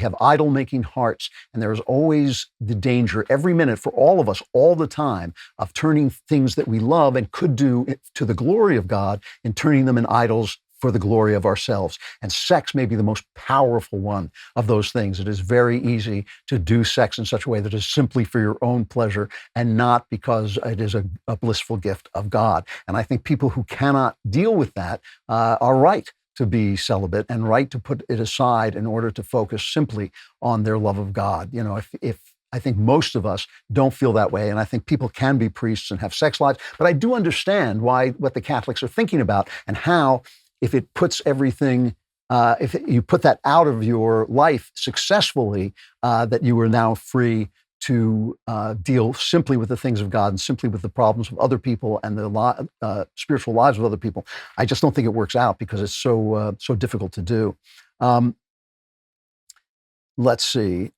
have idol-making hearts, and there is always the danger every minute for all of us, all the time, of turning things that we love and could do to the glory of God and turning them in idols for the glory of ourselves. And sex may be the most powerful one of those things. It is very easy to do sex in such a way that is simply for your own pleasure and not because it is a blissful gift of God. And I think people who cannot deal with that are right to be celibate and right to put it aside in order to focus simply on their love of God. If I think most of us don't feel that way, and I think people can be priests and have sex lives. But I do understand what the Catholics are thinking about, and how, if it puts everything, you put that out of your life successfully, that you are now free to deal simply with the things of God and simply with the problems of other people and the spiritual lives of other people. I just don't think it works out because it's so difficult to do. Let's see.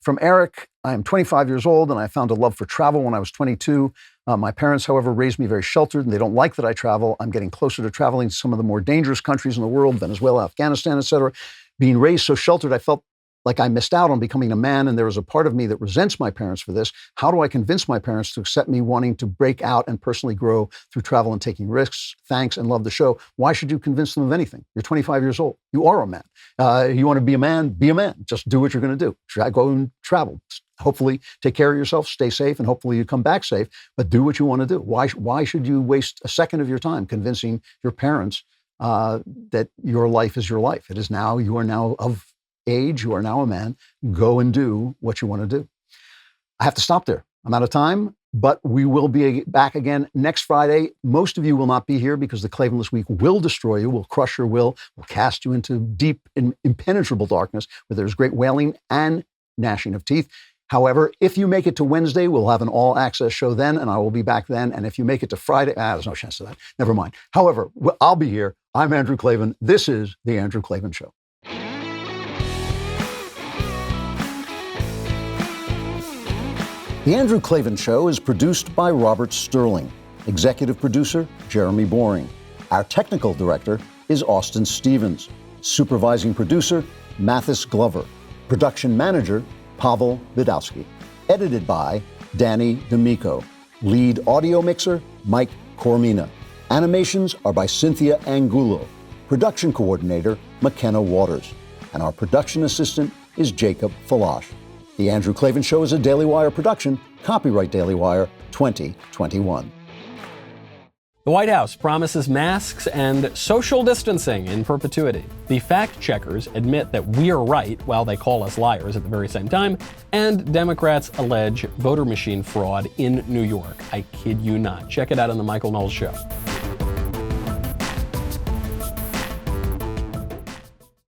From Eric, I am 25 years old and I found a love for travel when I was 22. My parents, however, raised me very sheltered and they don't like that I travel. I'm getting closer to traveling to some of the more dangerous countries in the world, Venezuela, Afghanistan, etc. Being raised so sheltered, I felt like I missed out on becoming a man, and there is a part of me that resents my parents for this. How do I convince my parents to accept me wanting to break out and personally grow through travel and taking risks? Thanks and love the show. Why should you convince them of anything? You're 25 years old. You are a man. You want to be a man? Be a man. Just do what you're going to do. Go and travel. Hopefully take care of yourself, stay safe, and hopefully you come back safe, but do what you want to do. Why should you waste a second of your time convincing your parents that your life is your life? It is now, you are now of age, you are now a man. Go and do what you want to do. I have to stop there. I'm out of time, but we will be back again next Friday. Most of you will not be here because the Klavanless Week will destroy you, will crush your will cast you into deep and impenetrable darkness where there's great wailing and gnashing of teeth. However, if you make it to Wednesday, we'll have an all-access show then, and I will be back then. And if you make it to Friday, there's no chance of that. Never mind. However, I'll be here. I'm Andrew Klavan. This is The Andrew Klavan Show. The Andrew Klavan Show is produced by Robert Sterling. Executive producer, Jeremy Boring. Our technical director is Austin Stevens. Supervising producer, Mathis Glover. Production manager, Pavel Vidowski. Edited by Danny D'Amico. Lead audio mixer, Mike Coromina. Animations are by Cynthia Angulo. Production coordinator, McKenna Waters. And our production assistant is Jacob Falash. The Andrew Klavan Show is a Daily Wire production. Copyright Daily Wire 2021. The White House promises masks and social distancing in perpetuity. The fact checkers admit that we're right while they call us liars at the very same time. And Democrats allege voter machine fraud in New York. I kid you not. Check it out on The Michael Knowles Show.